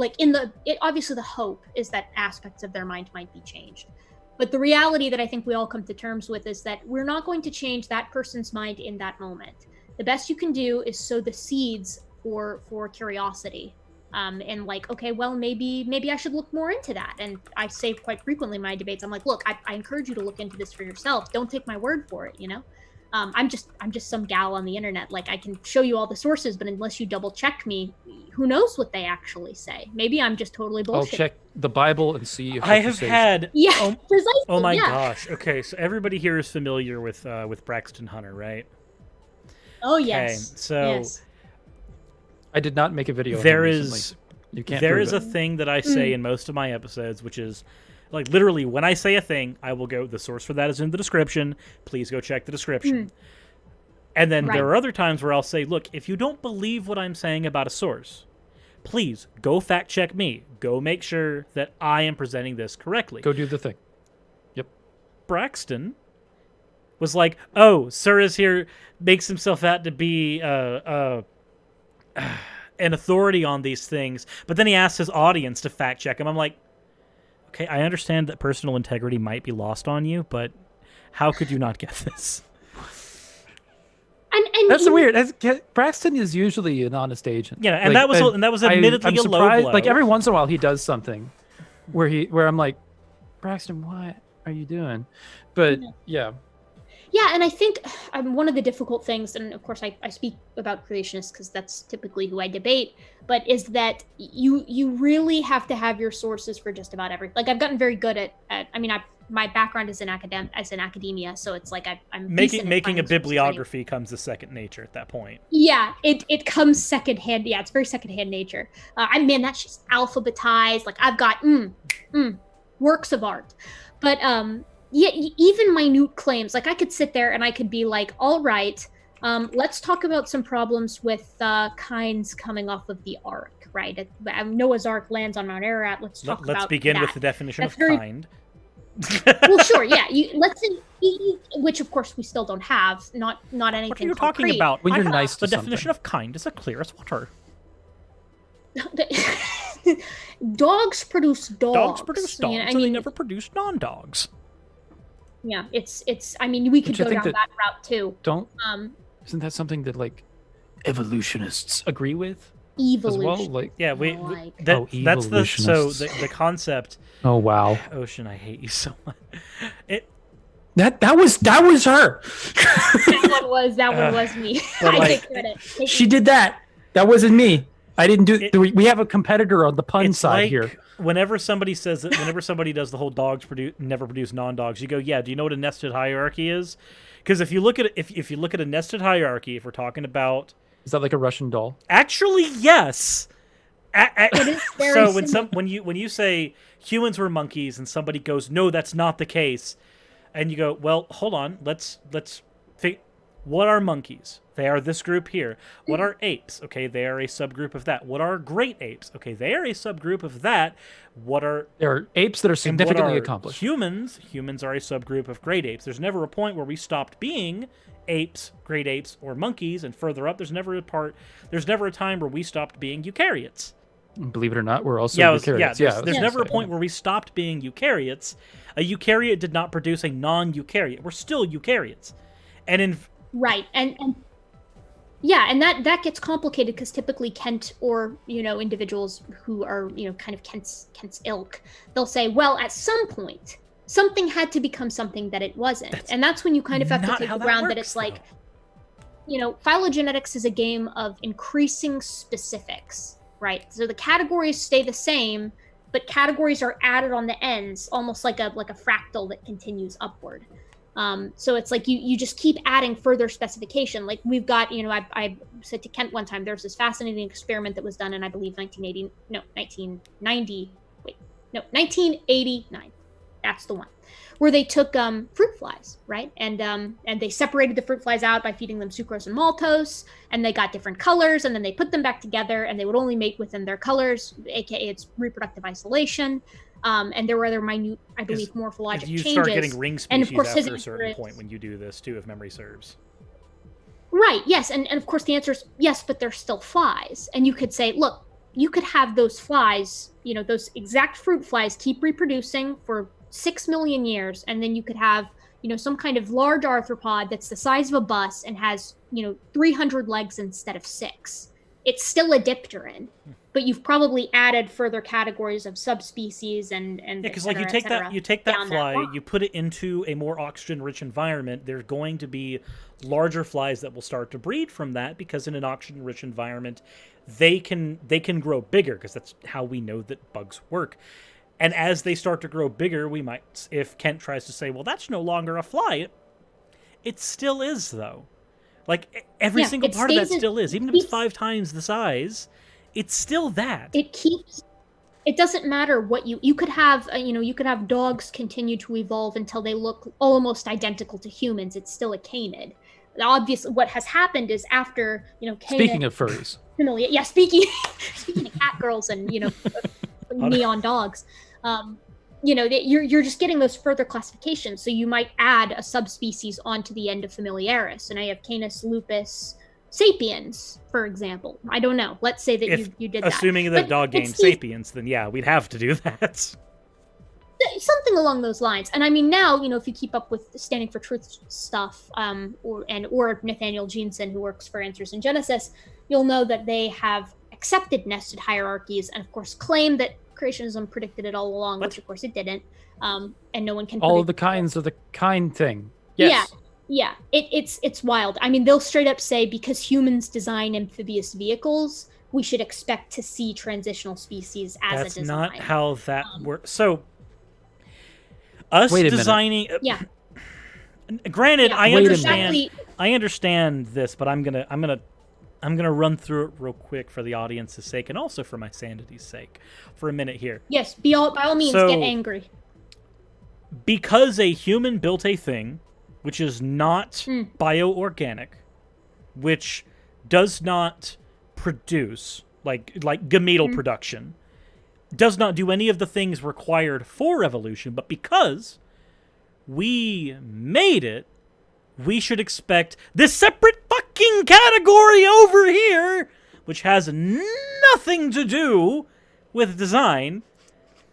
Obviously the hope is that aspects of their mind might be changed. But the reality that I think we all come to terms with is that we're not going to change that person's mind in that moment. The best you can do is sow the seeds for curiosity. And like, okay, well, maybe I should look more into that. And I say quite frequently in my debates, I'm like, look, I encourage you to look into this for yourself. Don't take my word for it, you know? I'm just some gal on the internet. Like, I can show you all the sources, but unless you double check me, who knows what they actually say? Maybe I'm just totally bullshit. I'll check the Bible and see if I have had precisely. Oh my gosh. Okay, so everybody here is familiar with Braxton Hunter, right? Oh yes. Okay, so yes. I did not make a video. There is a thing that I say in most of my episodes, which is like literally when I say a thing, I will go, the source for that is in the description. Please go check the description. And then there are other times where I'll say, look, if you don't believe what I'm saying about a source, please go fact check me. Go make sure that I am presenting this correctly. Go do the thing. Yep. Braxton was like, oh, Suris here makes himself out to be an authority on these things, but then he asks his audience to fact check him. I'm like, okay, I understand that personal integrity might be lost on you, but how could you not get this? And that's weird. Braxton is usually an honest agent. Yeah, and that was admittedly a low blow. Like every once in a while, he does something where I'm like, Braxton, what are you doing? But yeah. Yeah, and I think one of the difficult things, and of course I speak about creationists because that's typically who I debate, but is that you really have to have your sources for just about everything. Like I've gotten very good at my background is in academia, so it's like I'm making a bibliography comes as second nature at that point. Yeah, it comes secondhand. Yeah, it's very secondhand nature. That's just alphabetized. Like I've got works of art, but even minute claims. Like I could sit there and I could be like, all right, let's talk about some problems with kinds coming off of the Ark, right? Noah's Ark lands on Mount Ararat. Let's begin with the definition of kind. Well, sure, yeah. Which of course we still don't have. Not anything. What are you concrete. Talking about? When you're nice to the definition of kind is as clear as water. Dogs produce dogs. Dogs produce dogs. They never produce non-dogs. Yeah, it's. I mean, we could go down that route too. Isn't that something that like evolutionists agree with? Evolution. As well? Like, yeah, that's the concept. Oh wow, Ocean, I hate you so much. That was her. that one was me. I take credit. She did that. That wasn't me. I didn't do it. We have a competitor on the pun side here. Whenever somebody says that, whenever somebody does the whole dogs never produce non-dogs, you go, yeah. Do you know what a nested hierarchy is? Because if you look at if you look at a nested hierarchy, if we're talking about, is that like a Russian doll? Actually, yes. It is very So when you say humans were monkeys and somebody goes, no, that's not the case, and you go, well, hold on, let's what are monkeys? They are this group here. What are apes? Okay, they are a subgroup of that. What are great apes? Okay, they are a subgroup of that. There are apes that are significantly accomplished. Humans are a subgroup of great apes. There's never a point where we stopped being apes, great apes, or monkeys, and further up, there's never a time where we stopped being eukaryotes. Believe it or not, we're also eukaryotes. There's never a point where we stopped being eukaryotes. A eukaryote did not produce a non-eukaryote. We're still eukaryotes. Right, and that gets complicated because typically Kent or individuals who are kind of Kent's ilk, they'll say, well, at some point something had to become something that it wasn't, and that's when you kind of have to take the ground that it's like, phylogenetics is a game of increasing specifics, right? So the categories stay the same, but categories are added on the ends, almost like a fractal that continues upward. So it's like you just keep adding further specification. Like we've got, I said to Kent one time, there's this fascinating experiment that was done in, I believe, 1989. That's the one. Where they took fruit flies, right? And they separated the fruit flies out by feeding them sucrose and maltose, and they got different colors, and then they put them back together, and they would only mate within their colors, aka it's reproductive isolation. And there were other minute, I believe, morphologic changes. You start getting ring species after a certain point when you do this, too, if memory serves. Right, yes, and of course the answer is yes, but they're still flies. And you could say, look, you could have those flies, those exact fruit flies keep reproducing for 6 million years, and then you could have, some kind of large arthropod that's the size of a bus and has, 300 legs instead of 6. It's still a dipteran, but you've probably added further categories of subspecies and because like you take that fly, you put it into a more oxygen-rich environment. There's going to be larger flies that will start to breed from that, because in an oxygen-rich environment, they can grow bigger, because that's how we know that bugs work. And as they start to grow bigger, we might, if Kent tries to say, well, that's no longer a fly, it still is, though. Like, every single part of that still is. Even if it's 5 times the size, it's still that. It doesn't matter what you could have, you could have dogs continue to evolve until they look almost identical to humans. It's still a canid. Obviously, what has happened is after, canid... Speaking of furries. Yeah, speaking of cat girls and, neon dogs. You're just getting those further classifications. So you might add a subspecies onto the end of Familiaris. And I have Canis lupus sapiens, for example. I don't know. Let's say that you did that. Assuming that dog gained sapiens, then yeah, we'd have to do that. Something along those lines. And I mean, now, if you keep up with Standing for Truth stuff, or Nathaniel Jeanson, who works for Answers in Genesis, you'll know that they have accepted nested hierarchies and, of course, claim that creationism predicted it all along, which of course it didn't, and no one can all of the kinds of the kind thing. Yes. Yeah, it's wild. I mean, they'll straight up say, because humans design amphibious vehicles, we should expect to see transitional species as a design. That's not how that works. So us designing granted, I understand this, but I'm gonna run through it real quick for the audience's sake, and also for my sanity's sake, for a minute here. Yes, by all means, get angry. Because a human built a thing, which is not bioorganic, which does not produce like gametal production, does not do any of the things required for evolution, but because we made it, we should expect this separate fucking category over here, which has nothing to do with design.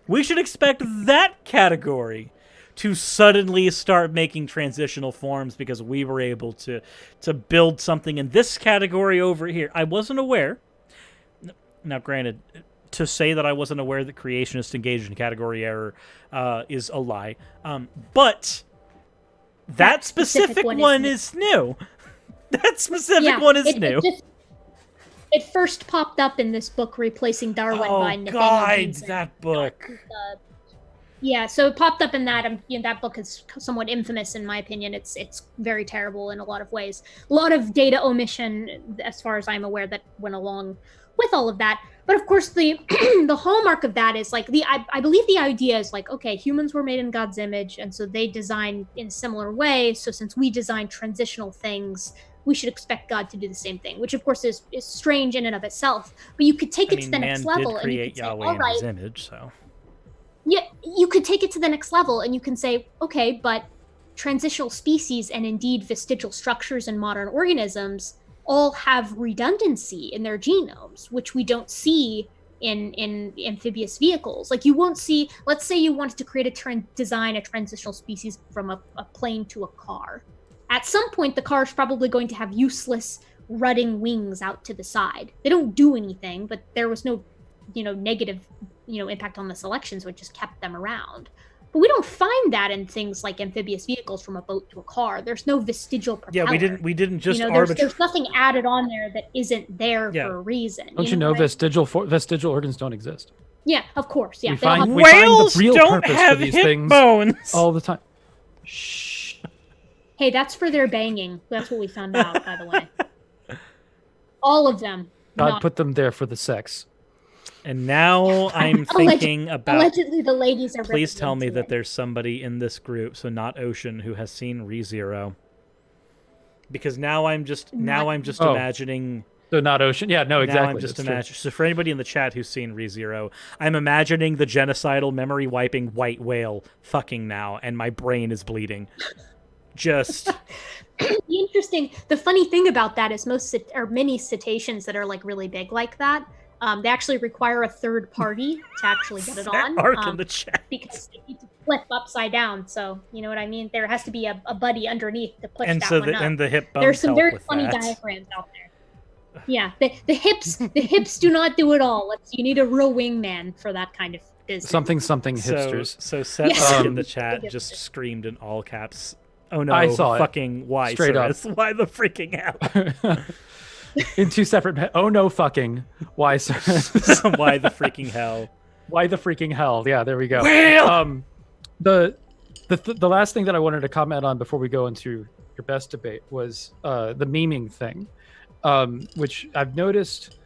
We should expect that category to suddenly start making transitional forms because we were able to build something in this category over here. I wasn't aware. Now, granted, to say that I wasn't aware that creationists engaged in category error is a lie. But that specific one is new. That specific one is new. It first popped up in this book, Replacing Darwin by Nathaniel Jeanson. That book. Yeah, so it popped up in that. That book is somewhat infamous, in my opinion. It's very terrible in a lot of ways. A lot of data omission, as far as I'm aware, that went along with all of that. But of course, the the hallmark of that is I believe the idea is okay, humans were made in God's image, and so they design in a similar way. So since we design transitional things, we should expect God to do the same thing, which of course is strange in and of itself. But you could take it to the next level, and you could say, all right, in his image, so. Yeah, you could take it to the next level, and you can say, okay, but transitional species and indeed vestigial structures in modern organisms all have redundancy in their genomes, which we don't see in amphibious vehicles. You won't see, let's say you wanted to create design a transitional species from a plane to a car. At some point, the car is probably going to have useless rutting wings out to the side. They don't do anything, but there was no, negative, impact on the selection, so it just kept them around. But we don't find that in things like amphibious vehicles from a boat to a car. There's no vestigial propeller. Yeah, we didn't just there's nothing added on there that isn't there for a reason. Don't you know vestigial organs don't exist? Yeah, of course. Yeah, whales don't have hip bones all the time. Shh. Hey, that's for their banging. That's what we found out, by the way. All of them. God put them there for the sex. And now I'm thinking about. Allegedly, the ladies are. Please tell me that there's somebody in this group, so not Ocean, who has seen ReZero. Because now I'm just imagining. So not Ocean. Yeah, no, exactly. Now I'm just imagining. So for anybody in the chat who's seen ReZero, I'm imagining the genocidal, memory-wiping white whale fucking now, and my brain is bleeding. Just. Interesting. The funny thing about that is many cetaceans that are like really big like that. They actually require a third party to actually get it on. Arc in the chat. Because they need to flip upside down. So you know what I mean. There has to be a buddy underneath to push and that so one up. And the hip bones. There's some very funny that. diagrams out there. Yeah, the hips do not do it all. You need a real wingman for that kind of business. Something hipsters. So Seth in the chat just screamed in all caps. Oh no! I saw fucking why, straight Suris? up. Why the freaking hell? In two separate. Oh no! Fucking why, Suris? Why the freaking hell? Why the freaking hell? Yeah, there we go. Well! The last thing that I wanted to comment on before we go into your best debate was the memeing thing, which I've noticed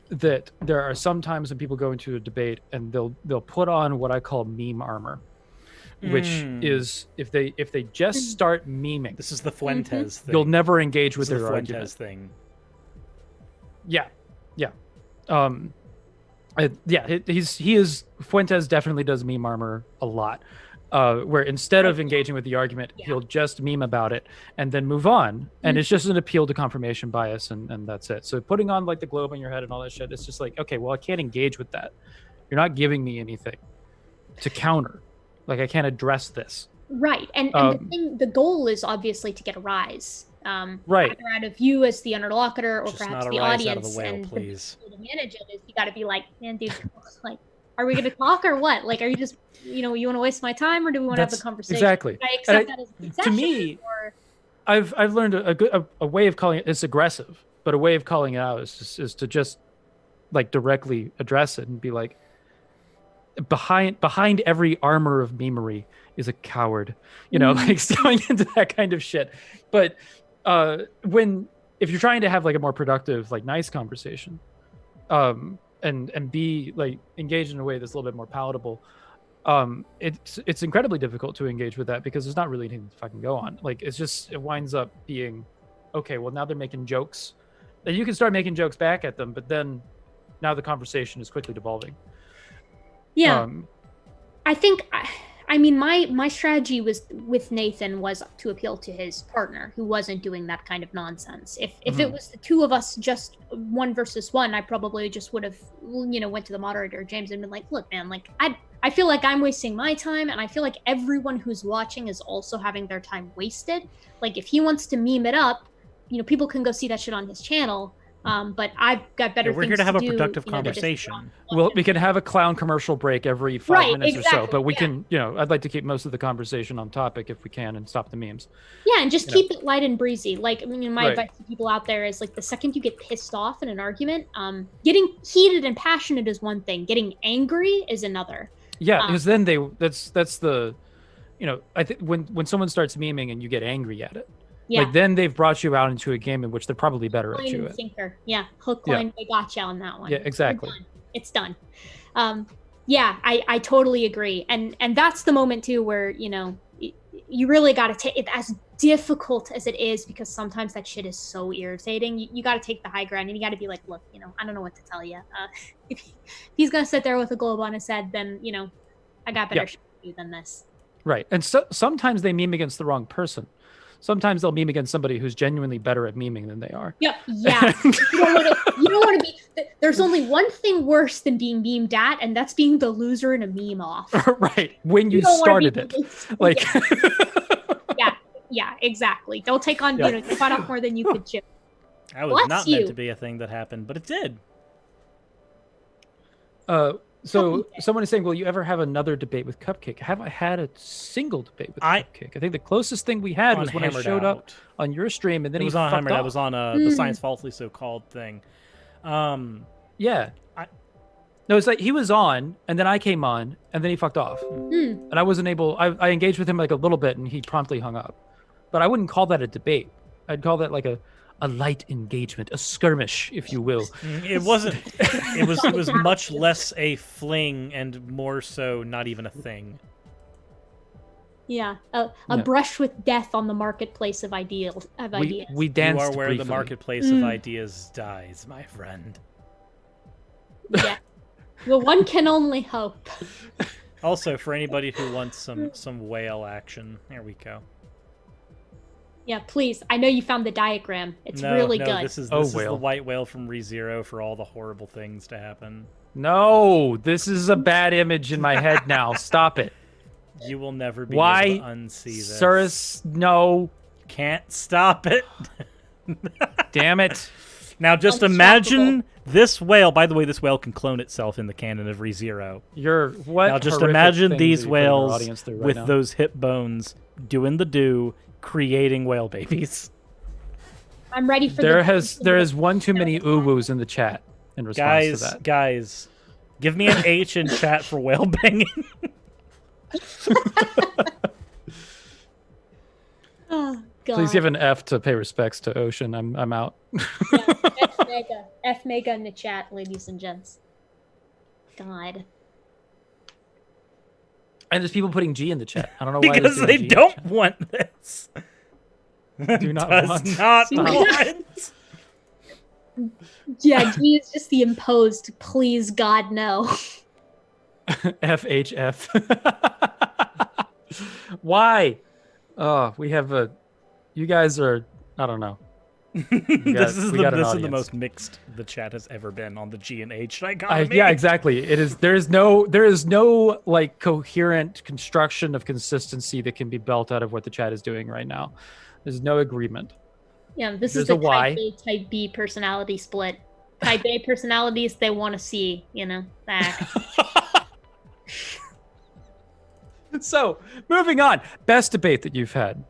that there are some times when people go into a debate and they'll put on what I call meme armor, which is if they just start memeing. This is the Fuentes thing. You'll never engage with their their Fuentes argument. Thing. Yeah. Fuentes definitely does meme armor a lot. Where instead of engaging with the argument, he'll just meme about it and then move on. And it's just an appeal to confirmation bias, and that's it. So putting on like the globe on your head and all that shit, it's just like, okay, well, I can't engage with that. You're not giving me anything to counter. Like, I can't address this. Right. And the goal is obviously to get a rise. Right. Either out of you as the interlocutor or Just perhaps not a the rise audience. out of the whale, and please. the way to manage it is you got to be like, man, dude, like, are we going to talk or what? Like, are you just, you want to waste my time, or do we want to have a conversation? Exactly. I accept that as a concession, to me, or... I've learned a way of calling it. It's aggressive, but a way of calling it out is to just like directly address it and be like, behind every armor of memery is a coward, like going into that kind of shit. But if you're trying to have like a more productive, like nice conversation, and be like engaged in a way that's a little bit more palatable, it's incredibly difficult to engage with that because there's not really anything to fucking go on. Like it winds up being, okay, well now they're making jokes, and you can start making jokes back at them, but then now the conversation is quickly devolving. Yeah. I think, I mean, my strategy with Nathan was to appeal to his partner, who wasn't doing that kind of nonsense. If it was the two of us, just 1 versus 1, I probably just would have, went to the moderator, James, and been like, look, man, like, I feel like I'm wasting my time, and I feel like everyone who's watching is also having their time wasted. Like, if he wants to meme it up, people can go see that shit on his channel. But I've got better things to do. We're here to have a productive conversation. Well, we can have a clown commercial break every 5 minutes or so, but we can, I'd like to keep most of the conversation on topic if we can and stop the memes. Yeah, and just keep it light and breezy. Like, I mean, my advice to people out there is like, the second you get pissed off in an argument, getting heated and passionate is one thing. Getting angry is another. Yeah, because then that's the, I think when someone starts memeing and you get angry at it, like then they've brought you out into a game in which they're probably better at you. Sinker. Yeah, hook, line, they got you on that one. Yeah, exactly. It's done. Yeah, I totally agree, and that's the moment too where you really got to take it, as difficult as it is, because sometimes that shit is so irritating. You got to take the high ground, and you got to be like, look, I don't know what to tell you. If he's gonna sit there with a globe on his head, then I got better shit to do than this. Right, and so sometimes they meme against the wrong person. Sometimes they'll meme against somebody who's genuinely better at memeing than they are. Yeah. You don't want to be. There's only one thing worse than being memed at, and that's being the loser in a meme off. Right. When you started it, like. Yeah, exactly. Don't take on you fight off more than you could chew. That was not meant to be a thing that happened, but it did. So someone is saying, will you ever have another debate with Cupcake? Have I had a single debate with Cupcake? I think the closest thing we had was when I showed up on your stream, and then it was on Hammered. I was on the Science Falsely So Called thing. Yeah. No, it's like he was on, and then I came on, and then he fucked off. And I wasn't able, I engaged with him like a little bit, and he promptly hung up. But I wouldn't call that a debate. I'd call that like a a light engagement, a skirmish, if you will. It wasn't. It was much less a fling and more so not even a thing. Yeah, a brush with death on the marketplace of ideals. We danced. You are where briefly. the marketplace of ideas dies, my friend. Yeah. Well, one can only hope. Also, for anybody who wants some whale action, here we go. Yeah, please. I know you found the diagram. It's really good. This is the white whale from ReZero for all the horrible things to happen. No, this is a bad image in my head now. Stop it. You will never be able to unsee this. Suris, no. Can't stop it. Damn it. Now just imagine this whale. By the way, this whale can clone itself in the canon of ReZero. Now just imagine these whales with those hip bones doing the do, creating whale babies. I'm ready for there is one too many uwus in the chat in response to that. Guys, give me an H in chat for whale banging. Oh, God. Please give an F to pay respects to Ocean. I'm out. Yeah, F mega in the chat, ladies and gents. God. And there's people putting G in the chat. I don't know why. Because they don't want this. Do not want. Not want. Yeah, G is just the imposed. Please, God, no. FHF. Why? Oh, we have you guys are. I don't know. This is the most mixed the chat has ever been on the G and H dichotomy. Yeah, exactly. It is. There is no like coherent construction of consistency that can be built out of what the chat is doing right now. There's no agreement. Yeah, this is the type A, type B personality split. Type A personalities, they want to see, that. So, moving on. Best debate that you've had.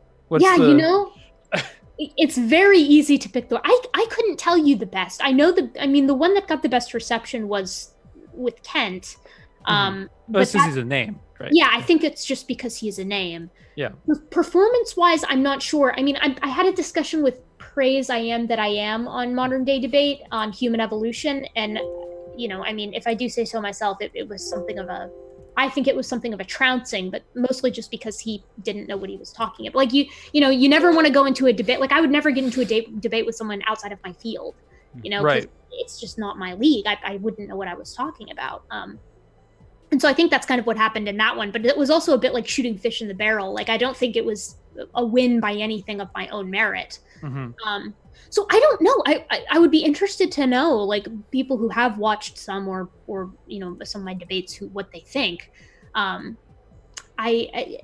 It's very easy to pick I couldn't tell you the best. I know the one that got the best reception was with Kent. Because he's a name, right? Yeah, I think it's just because he's a name. Yeah. Performance-wise, I'm not sure. I mean, I had a discussion with Praise I Am That I Am on Modern Day Debate on human evolution, and if I do say so myself, it was something of a I think it was something of a trouncing, but mostly just because he didn't know what he was talking about. Like, you never want to go into a debate. Like, I would never get into a debate with someone outside of my field, right. It's just not my league. I wouldn't know what I was talking about. And so I think that's kind of what happened in that one. But it was also a bit like shooting fish in the barrel. Like, I don't think it was a win by anything of my own merit. Mm-hmm. So I don't know. I would be interested to know, like, people who have watched some or some of my debates what they think. I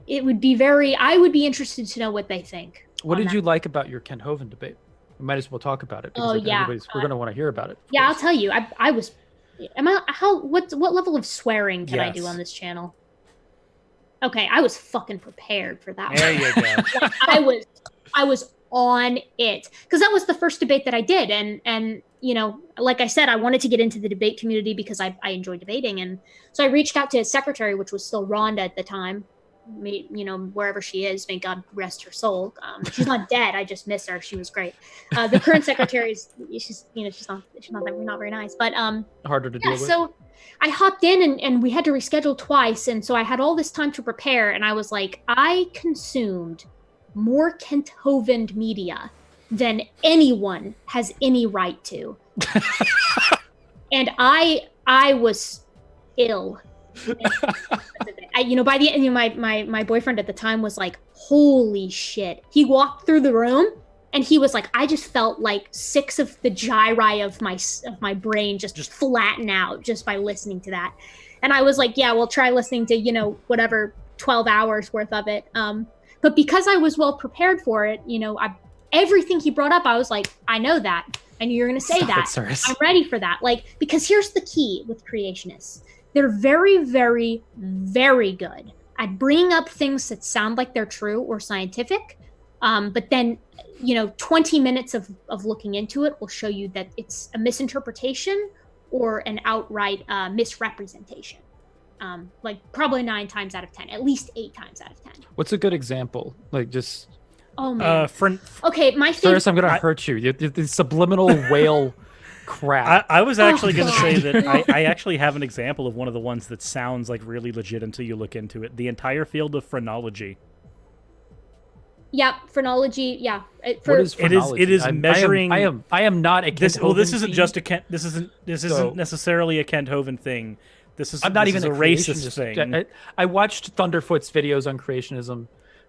would be interested to know what they think. What did you like about your Ken Hovind debate? We might as well talk about it. Because we're going to want to hear about it. Yeah, I'll tell you. What level of swearing can I do on this channel? Okay, I was fucking prepared for that. There you go. I was on it because that was the first debate that I did, and like I said, I wanted to get into the debate community because I enjoy debating, and so I reached out to his secretary, which was still Rhonda at the time, wherever she is, may God rest her soul. She's not dead, I just miss her. She was great. The current secretary she's not very nice, but harder to deal with. So I hopped in and we had to reschedule twice, and so I had all this time to prepare, and I was like, I consumed more Kent Hovind media than anyone has any right to. And I was ill. By the end, my boyfriend at the time was like, holy shit. He walked through the room and he was like, I just felt like 6 of the gyri of my brain just flatten out just by listening to that. And I was like, yeah, well, try listening to, whatever, 12 hours worth of it. But because I was well prepared for it, everything he brought up, I was like, I know that. I knew you were going to say that. I'm ready for that. Like, because here's the key with creationists. They're very, very, very good at bringing up things that sound like they're true or scientific. But then, 20 minutes of looking into it will show you that it's a misinterpretation or an outright misrepresentation. Like probably 9 times out of 10, at least 8 times out of 10. What's a good example? Like just Oh man. Okay, my favorite. Suris, I'm gonna hurt you. The subliminal whale crap. I was actually going to say that I actually have an example of one of the ones that sounds like really legit until you look into it. The entire field of phrenology. Yeah, phrenology. Yeah, what is phrenology? It is measuring. I am not a Kent Hovind this isn't just a Kent. This isn't necessarily a Kent Hovind thing. I'm not even a racist thing. I watched Thunderfoot's videos on creationism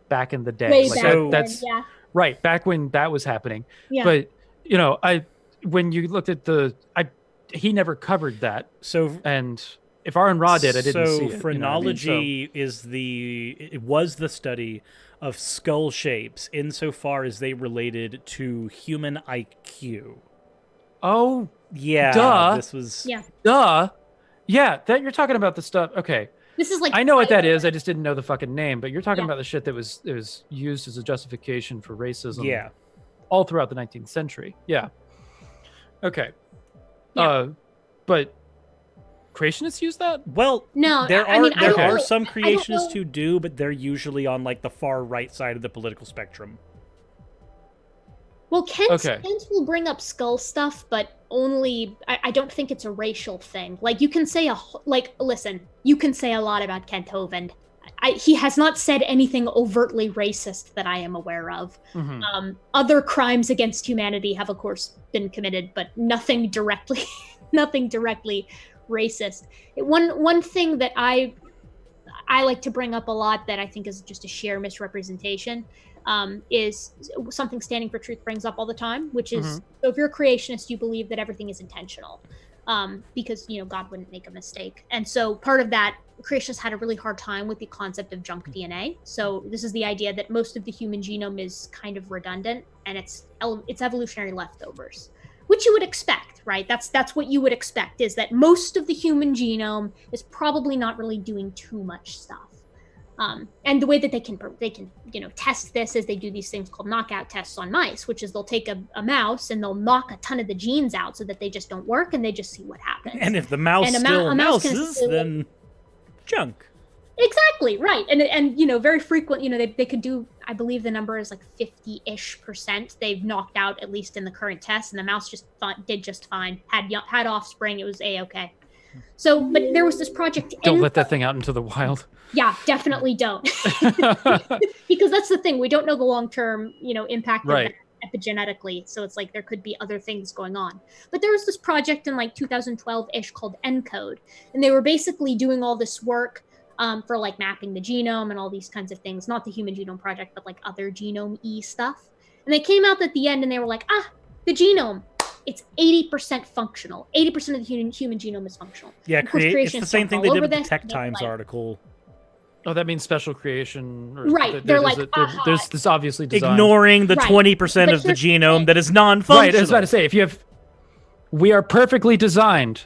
back in the day. Way back then, right back when that was happening. Yeah. But when you looked at he never covered that. So and if Aaron Ra did, I didn't see it. So phrenology was the study of skull shapes insofar as they related to human IQ. Oh yeah, duh. This was duh. Yeah, that you're talking about the stuff. Okay. This is like I know what that is. I just didn't know the fucking name. But you're talking about the shit that was used as a justification for racism. Yeah. All throughout the 19th century. Yeah. Okay. Yeah. But creationists use that? Well, no. There are some creationists who do, but they're usually on like the far right side of the political spectrum. Well, Kent will bring up skull stuff, but only I don't think it's a racial thing. Like you can say listen, you can say a lot about Kent Hovind. He has not said anything overtly racist that I am aware of. Mm-hmm. Other crimes against humanity have, of course, been committed, but nothing directly racist. One thing that I like to bring up a lot that I think is just a sheer misrepresentation is something Standing for Truth brings up all the time, which is, so if you're a creationist, you believe that everything is intentional, because, God wouldn't make a mistake. And so part of that, creationists had a really hard time with the concept of junk DNA. So this is the idea that most of the human genome is kind of redundant and it's evolutionary leftovers, which you would expect, right? That's what you would expect, is that most of the human genome is probably not really doing too much stuff. And the way that they can test this is they do these things called knockout tests on mice, which is they'll take a mouse and they'll knock a ton of the genes out so that they just don't work, and they just see what happens. And if the mouse still mouses, then junk. Exactly, right. And very frequent, they could do, I believe the number is like 50-ish% they've knocked out, at least in the current test, and the mouse did just fine, had offspring, it was A-okay. So, but there was this project. Don't let that thing out into the wild. Yeah, definitely don't. Because that's the thing. We don't know the long-term, impact of that epigenetically. So it's like there could be other things going on. But there was this project in like 2012-ish called ENCODE. And they were basically doing all this work for like mapping the genome and all these kinds of things. Not the Human Genome Project, but like other genome-y stuff. And they came out at the end and they were like, the genome. It's 80% functional. 80% of the human genome is functional. Yeah, it's the same thing they did with the Tech Times article. Oh, that means special creation. Right. There's this obviously designed. Ignoring the 20% of the genome that is non-functional. Right, I was about to say, we are perfectly designed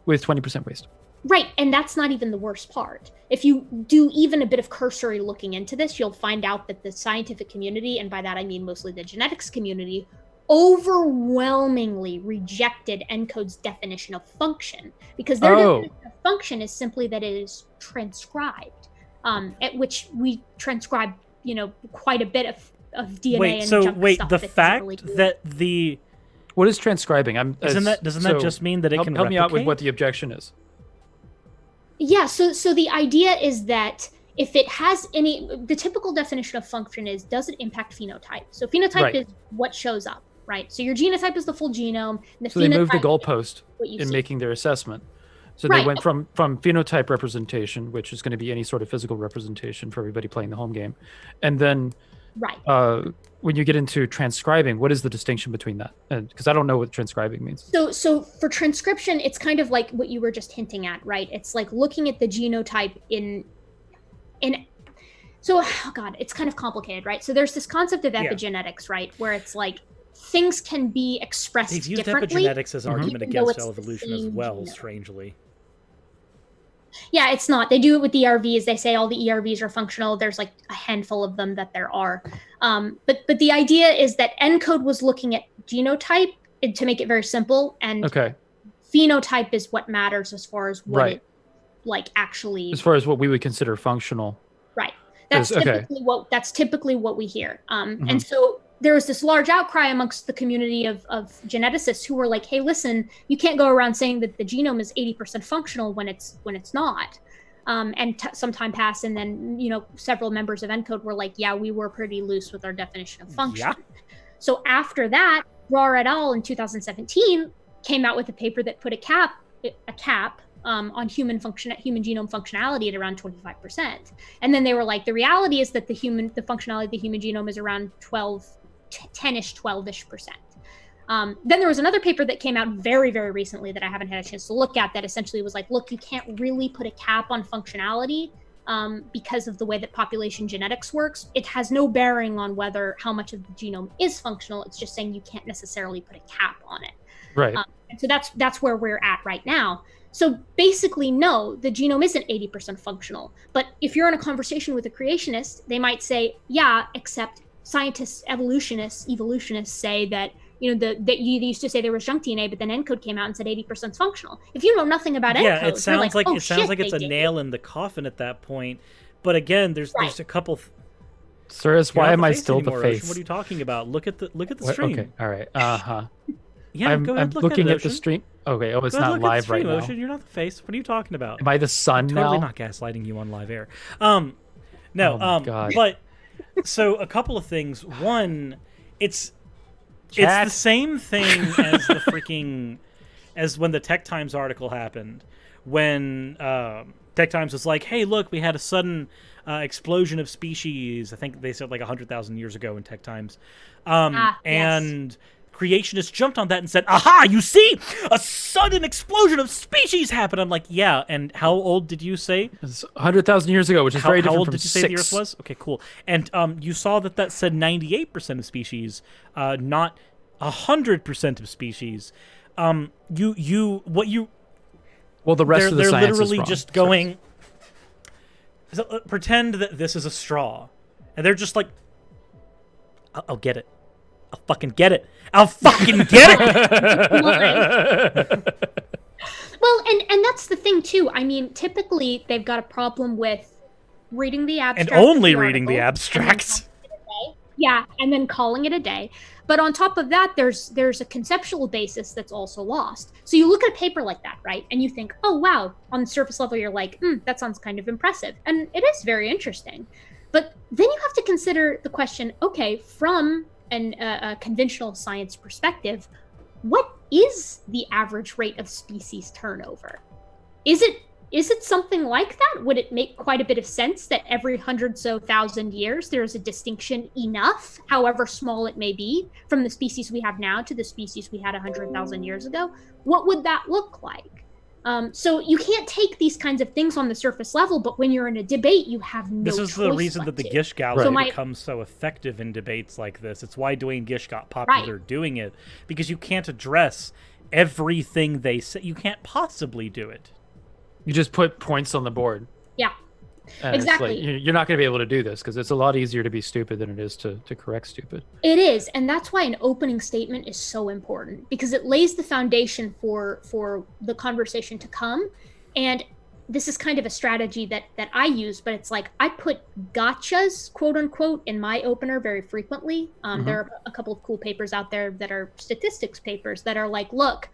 with 20% waste. Right, and that's not even the worst part. If you do even a bit of cursory looking into this, you'll find out that the scientific community, and by that I mean mostly the genetics community, overwhelmingly rejected ENCODE's definition of function, because their definition of function is simply that it is transcribed, at which we transcribe, quite a bit of DNA the fact that the what is transcribing? Doesn't that just mean that it can help me out with what the objection is? Yeah, so the idea is that if it has the typical definition of function is, does it impact phenotype? So phenotype is what shows up, right? So your genotype is the full genome. And so they moved the goalpost in making their assessment. So they went from phenotype representation, which is going to be any sort of physical representation for everybody playing the home game. And then when you get into transcribing, what is the distinction between that? Because I don't know what transcribing means. So for transcription, it's kind of like what you were just hinting at, right? It's like looking at the genotype it's kind of complicated, right? So there's this concept of epigenetics, right? Where it's like things can be expressed differently. They've used epigenetics as an argument against evolution as well, strangely. Yeah, it's not. They do it with ERVs. They say all the ERVs are functional. There's like a handful of them that there are. But the idea is that ENCODE was looking at genotype, to make it very simple, and phenotype is what matters as far as what it, like, actually... As far as what we would consider functional. Right. That's typically what we hear. And so there was this large outcry amongst the community of geneticists who were like, hey, listen, you can't go around saying that the genome is 80% functional when it's not. Some time passed, and then several members of ENCODE were like, yeah, we were pretty loose with our definition of function. Yeah. So after that, Brar et al. In 2017 came out with a paper that put a cap on human genome functionality at around 25%. And then they were like, the reality is that the functionality of the human genome is around 12-ish%. Then there was another paper that came out very, very recently that I haven't had a chance to look at that essentially was like, look, you can't really put a cap on functionality because of the way that population genetics works. It has no bearing on how much of the genome is functional. It's just saying you can't necessarily put a cap on it. Right. And so that's where we're at right now. So basically, no, the genome isn't 80% functional. But if you're in a conversation with a creationist, they might say, yeah, except scientists, evolutionists say that, that you used to say there was junk DNA, but then ENCODE came out and said 80% functional. If you know nothing about ENCODE, it sounds like it's a nail in the coffin at that point. But again, there's a couple. Suris, why am I still the face? What are you talking about? Look at the stream. Okay, all right. Yeah, go ahead. I'm looking at the stream. Okay, it's not live right now. Ocean. You're not the face. What are you talking about? Am I the sun now? Totally not gaslighting you on live air. No. God. But so a couple of things. One, it's the same thing as the freaking as when the Tech Times article happened, when Tech Times was like, "Hey, look, we had a sudden explosion of species." I think they said like 100,000 years ago in Tech Times, and creationists jumped on that and said, "Aha! You see, a sudden explosion of species happened." I'm like, "Yeah." And how old did you say? It's 100,000 years ago, which is very different from 6. How old did you say the Earth was? Okay, cool. And you saw that said 98% of species, not 100% of species. Well, the rest of the they're science literally is wrong. just going. So, pretend that this is a straw, and they're just like, "I'll get it. I'll fucking get it. I'll fucking get it." Well, and that's the thing too. I mean, typically they've got a problem with reading the abstract and only reading the abstracts. And then calling it a day. But on top of that, there's a conceptual basis that's also lost. So you look at a paper like that, right? And you think, oh, wow. On the surface level, you're like, that sounds kind of impressive. And it is very interesting. But then you have to consider the question, okay, from a conventional science perspective, what is the average rate of species turnover? Is it something like that? Would it make quite a bit of sense that every 100,000 years there's a distinction enough, however small it may be, from the species we have now to the species we had 100,000 years ago? What would that look like? So you can't take these kinds of things on the surface level, but when you're in a debate, you have no choice. This is the reason that the Gish gallery becomes so effective in debates like this. It's why Dwayne Gish got popular doing it, because you can't address everything they say. You can't possibly do it. You just put points on the board. Yeah, and exactly. It's like, you're not going to be able to do this because it's a lot easier to be stupid than it is to correct stupid. It is, and that's why an opening statement is so important, because it lays the foundation for the conversation to come. And this is kind of a strategy that I use, but it's like I put gotchas, quote unquote, in my opener very frequently. There are a couple of cool papers out there that are statistics papers that are like, look,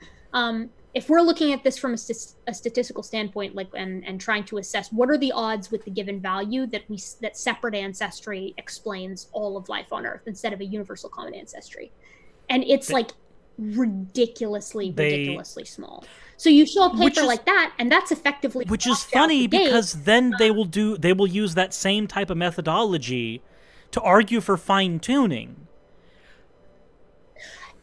if we're looking at this from a statistical standpoint, like and trying to assess what are the odds with the given value that separate ancestry explains all of life on Earth instead of a universal common ancestry, and it's like ridiculously small. So you show a paper like that, and that's effectively which is funny because then they will use that same type of methodology to argue for fine tuning.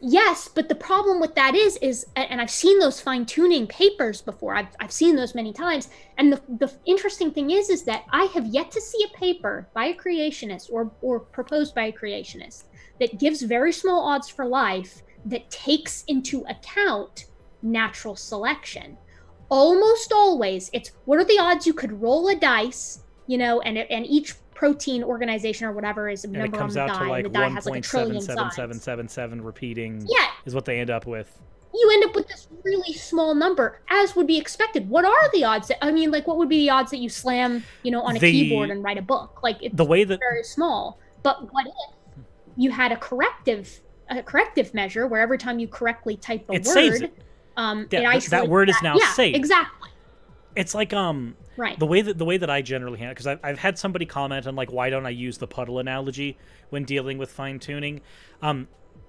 Yes, but the problem with that is, and I've seen those fine-tuning papers before. I've seen those many times. And the interesting thing is that I have yet to see a paper by a creationist or proposed by a creationist that gives very small odds for life that takes into account natural selection. Almost always, it's what are the odds you could roll a dice, and each protein organization or whatever is a number on the die, and the die has like a trillion signs. 1.77777 repeating is what they end up with. You end up with this really small number, as would be expected. What are the odds that, I mean, like, what would be the odds that you slam, on a keyboard and write a book? Like, it's very small. But what if you had a corrective measure where every time you correctly type a word, saves it. It isolates that word is now saved. Exactly. It's like right. the way that I generally handle, because I've had somebody comment on like, why don't I use the puddle analogy when dealing with fine tuning?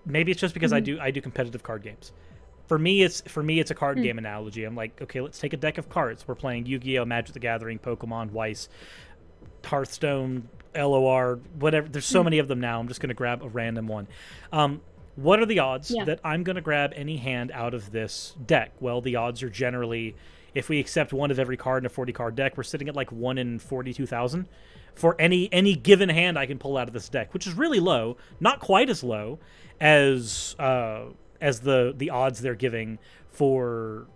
Maybe it's just because I do competitive card games. For me, it's a card game analogy. I'm like, okay, let's take a deck of cards. We're playing Yu-Gi-Oh, Magic the Gathering, Pokemon, Weiss, Hearthstone, LOR, whatever. There's so many of them now. I'm just going to grab a random one. What are the odds that I'm going to grab any hand out of this deck? Well, the odds are generally, if we accept one of every card in a 40-card deck, we're sitting at like 1 in 42,000 for any given hand I can pull out of this deck, which is really low. Not quite as low as the odds they're giving for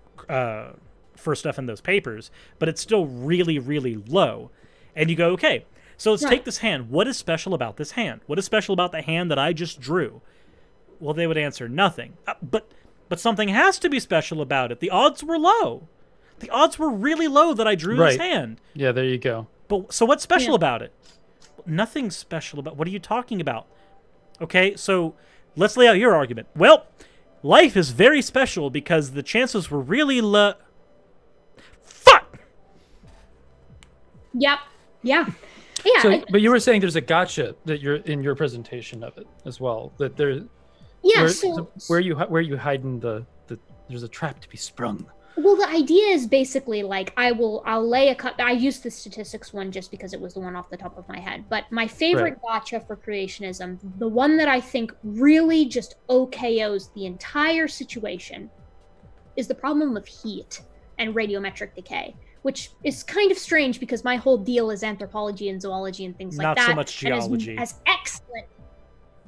stuff in those papers, but it's still really, really low. And you go, okay, so let's take this hand. What is special about this hand? What is special about the hand that I just drew? Well, they would answer nothing. But something has to be special about it. The odds were low. The odds were really low that I drew this hand. Yeah, there you go. But so what's special about it? Nothing special about. What are you talking about? Okay, so let's lay out your argument. Well, life is very special because the chances were really low. Fuck. Yep. Yeah. Yeah. So, but you were saying there's a gotcha that you're in your presentation of it as well. That there. Yeah. Where you hiding the there's a trap to be sprung. Well, the idea is basically like I'll lay I used the statistics one just because it was the one off the top of my head. But my favorite gotcha for creationism, the one that I think really just OKOs the entire situation, is the problem of heat and radiometric decay, which is kind of strange because my whole deal is anthropology and zoology and things like that. Not so much geology. As excellent.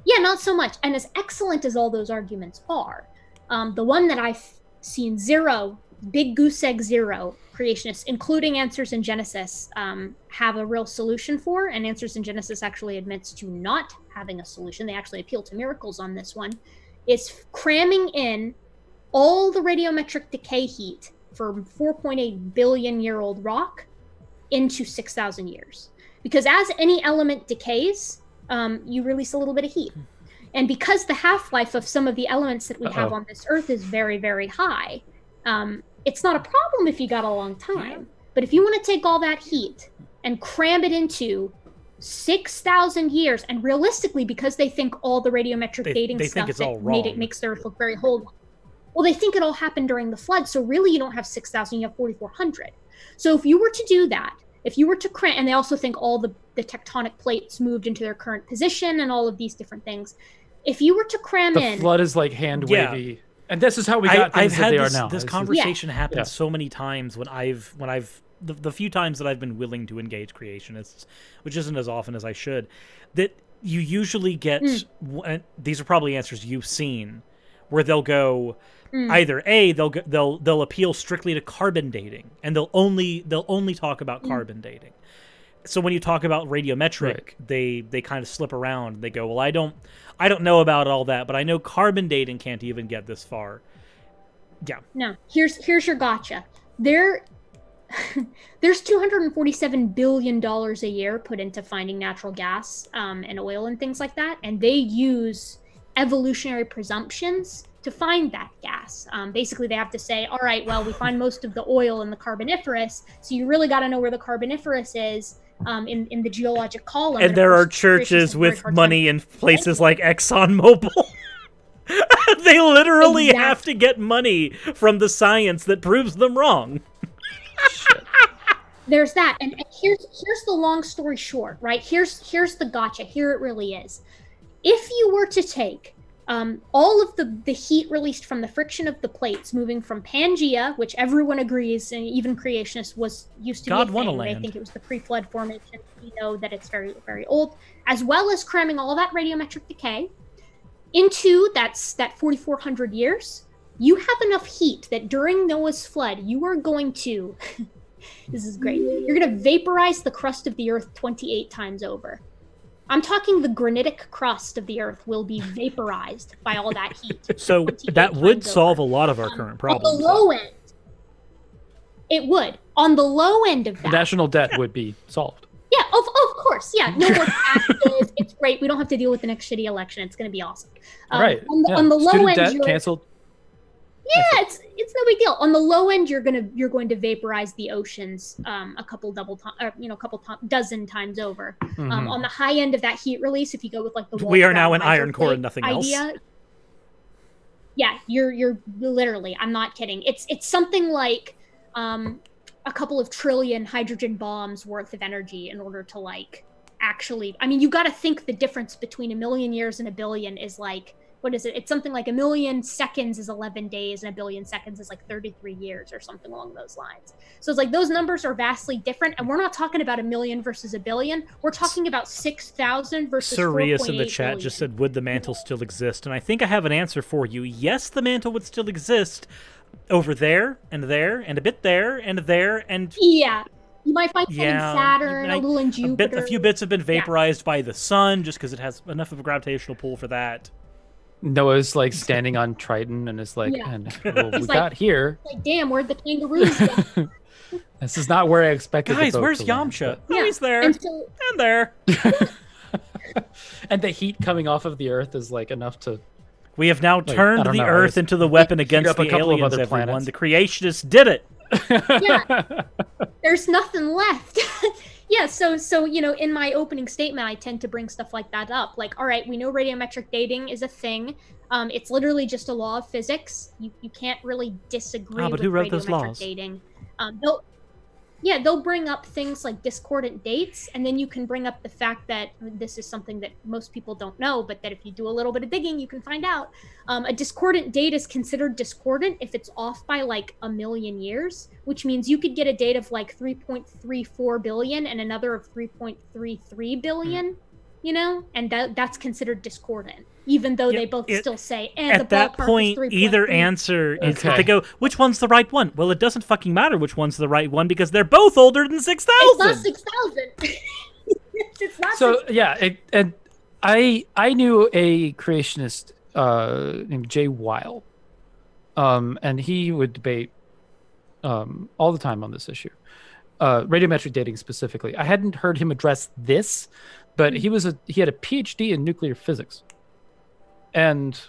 Yeah, not so much. And as excellent as all those arguments are, the one that I've seen big goose egg zero creationists, including Answers in Genesis, have a real solution for, and Answers in Genesis actually admits to not having a solution. They actually appeal to miracles on this one. Is cramming in all the radiometric decay heat from 4.8 billion year old rock into 6,000 years. Because as any element decays, you release a little bit of heat. And because the half-life of some of the elements that we have on this earth is very, very high, it's not a problem if you got a long time. But if you want to take all that heat and cram it into 6,000 years, and realistically, because they think all the radiometric dating stuff that makes the earth look very old, well, they think it all happened during the flood. So really, you don't have 6,000, you have 4,400. So if you were to do that, if you were to cram, and they also think all the tectonic plates moved into their current position and all of these different things. If you were to cram in... The flood is like hand wavy. And this is how we got things that they are now. This conversation happened so many times when I've the few times that I've been willing to engage creationists, which isn't as often as I should, that you usually get, these are probably answers you've seen, where they'll go... Either they'll appeal strictly to carbon dating, and they'll only talk about carbon dating. So when you talk about radiometric, they kind of slip around. They go, well, I don't know about all that, but I know carbon dating can't even get this far. Yeah. No. Here's your gotcha. There's $247 billion a year put into finding natural gas and oil and things like that, and they use evolutionary presumptions to find that gas. Basically, they have to say, all right, well, we find most of the oil in the Carboniferous, so you really got to know where the Carboniferous is in the geologic column. And there are churches with money in places like ExxonMobil. They literally have to get money from the science that proves them wrong. There's that. And here's the long story short, right? Here's the gotcha. Here it really is. If you were to take all of the heat released from the friction of the plates moving from Pangea, which everyone agrees, and even creationists used to be a thing. They think it was the pre-flood formation. We know that it's very, very old, as well as cramming all of that radiometric decay into that 4,400 years. You have enough heat that during Noah's flood, you are going to, this is great, you're going to vaporize the crust of the earth 28 times over. I'm talking the granitic crust of the Earth will be vaporized by all that heat. So that would solve a lot of our current problems. On the low end, it would. On the low end of that, national debt would be solved. Yeah, of course. Yeah, no more taxes. It's great. We don't have to deal with the next shitty election. It's going to be awesome. Right. On the low Student end, debt canceled. Yeah, it's no big deal. On the low end, you're going to vaporize the oceans a couple dozen times over. On the high end of that heat release, if you go with like the we are now in iron core and nothing idea, else. Yeah, you're literally. I'm not kidding. It's something like a couple of trillion hydrogen bombs worth of energy in order to like actually. I mean, you got to think the difference between 1 million years and 1 billion is like. What is it? It's something like 1 million seconds is 11 days and 1 billion seconds is like 33 years or something along those lines. So it's like those numbers are vastly different. And we're not talking about 1 million versus 1 billion. We're talking about 6,000 versus 4.8 Suris in the chat billion. just said, would the mantle still exist? And I think I have an answer for you. Yes, the mantle would still exist over there and a bit there and there and... Yeah. You might find some in Saturn, a little in Jupiter. A few bits have been vaporized by the sun just because it has enough of a gravitational pull for that. Noah's like standing on Triton and is like, and what we got here. Like, damn, where'd the kangaroos go? This is not where I expected. Guys, the boat where's to land, Yamcha? but... Oh, he's there. And there. And the heat coming off of the Earth is like enough to. We have now turned the Earth into the weapon against the aliens, everyone. Planets. The creationists did it. Yeah. There's nothing left. Yeah, so in my opening statement, I tend to bring stuff like that up. Like, all right, we know radiometric dating is a thing. It's literally just a law of physics. You can't really disagree with who wrote radiometric those laws? dating. They'll bring up things like discordant dates, and then you can bring up the fact that this is something that most people don't know, but that if you do a little bit of digging, you can find out. A discordant date is considered discordant if it's off by like 1 million years, which means you could get a date of like 3.34 billion and another of 3.33 billion, and that's considered discordant, even though they both still say, and the ballpark is 3.3. At that point, either answer is they go, which one's the right one? Well, it doesn't fucking matter which one's the right one because they're both older than 6,000. It's not 6,000. It's not. So 6,000. Yeah, and I knew a creationist named Jay Weil, and he would debate all the time on this issue, radiometric dating specifically. I hadn't heard him address this, but he had a PhD in nuclear physics, and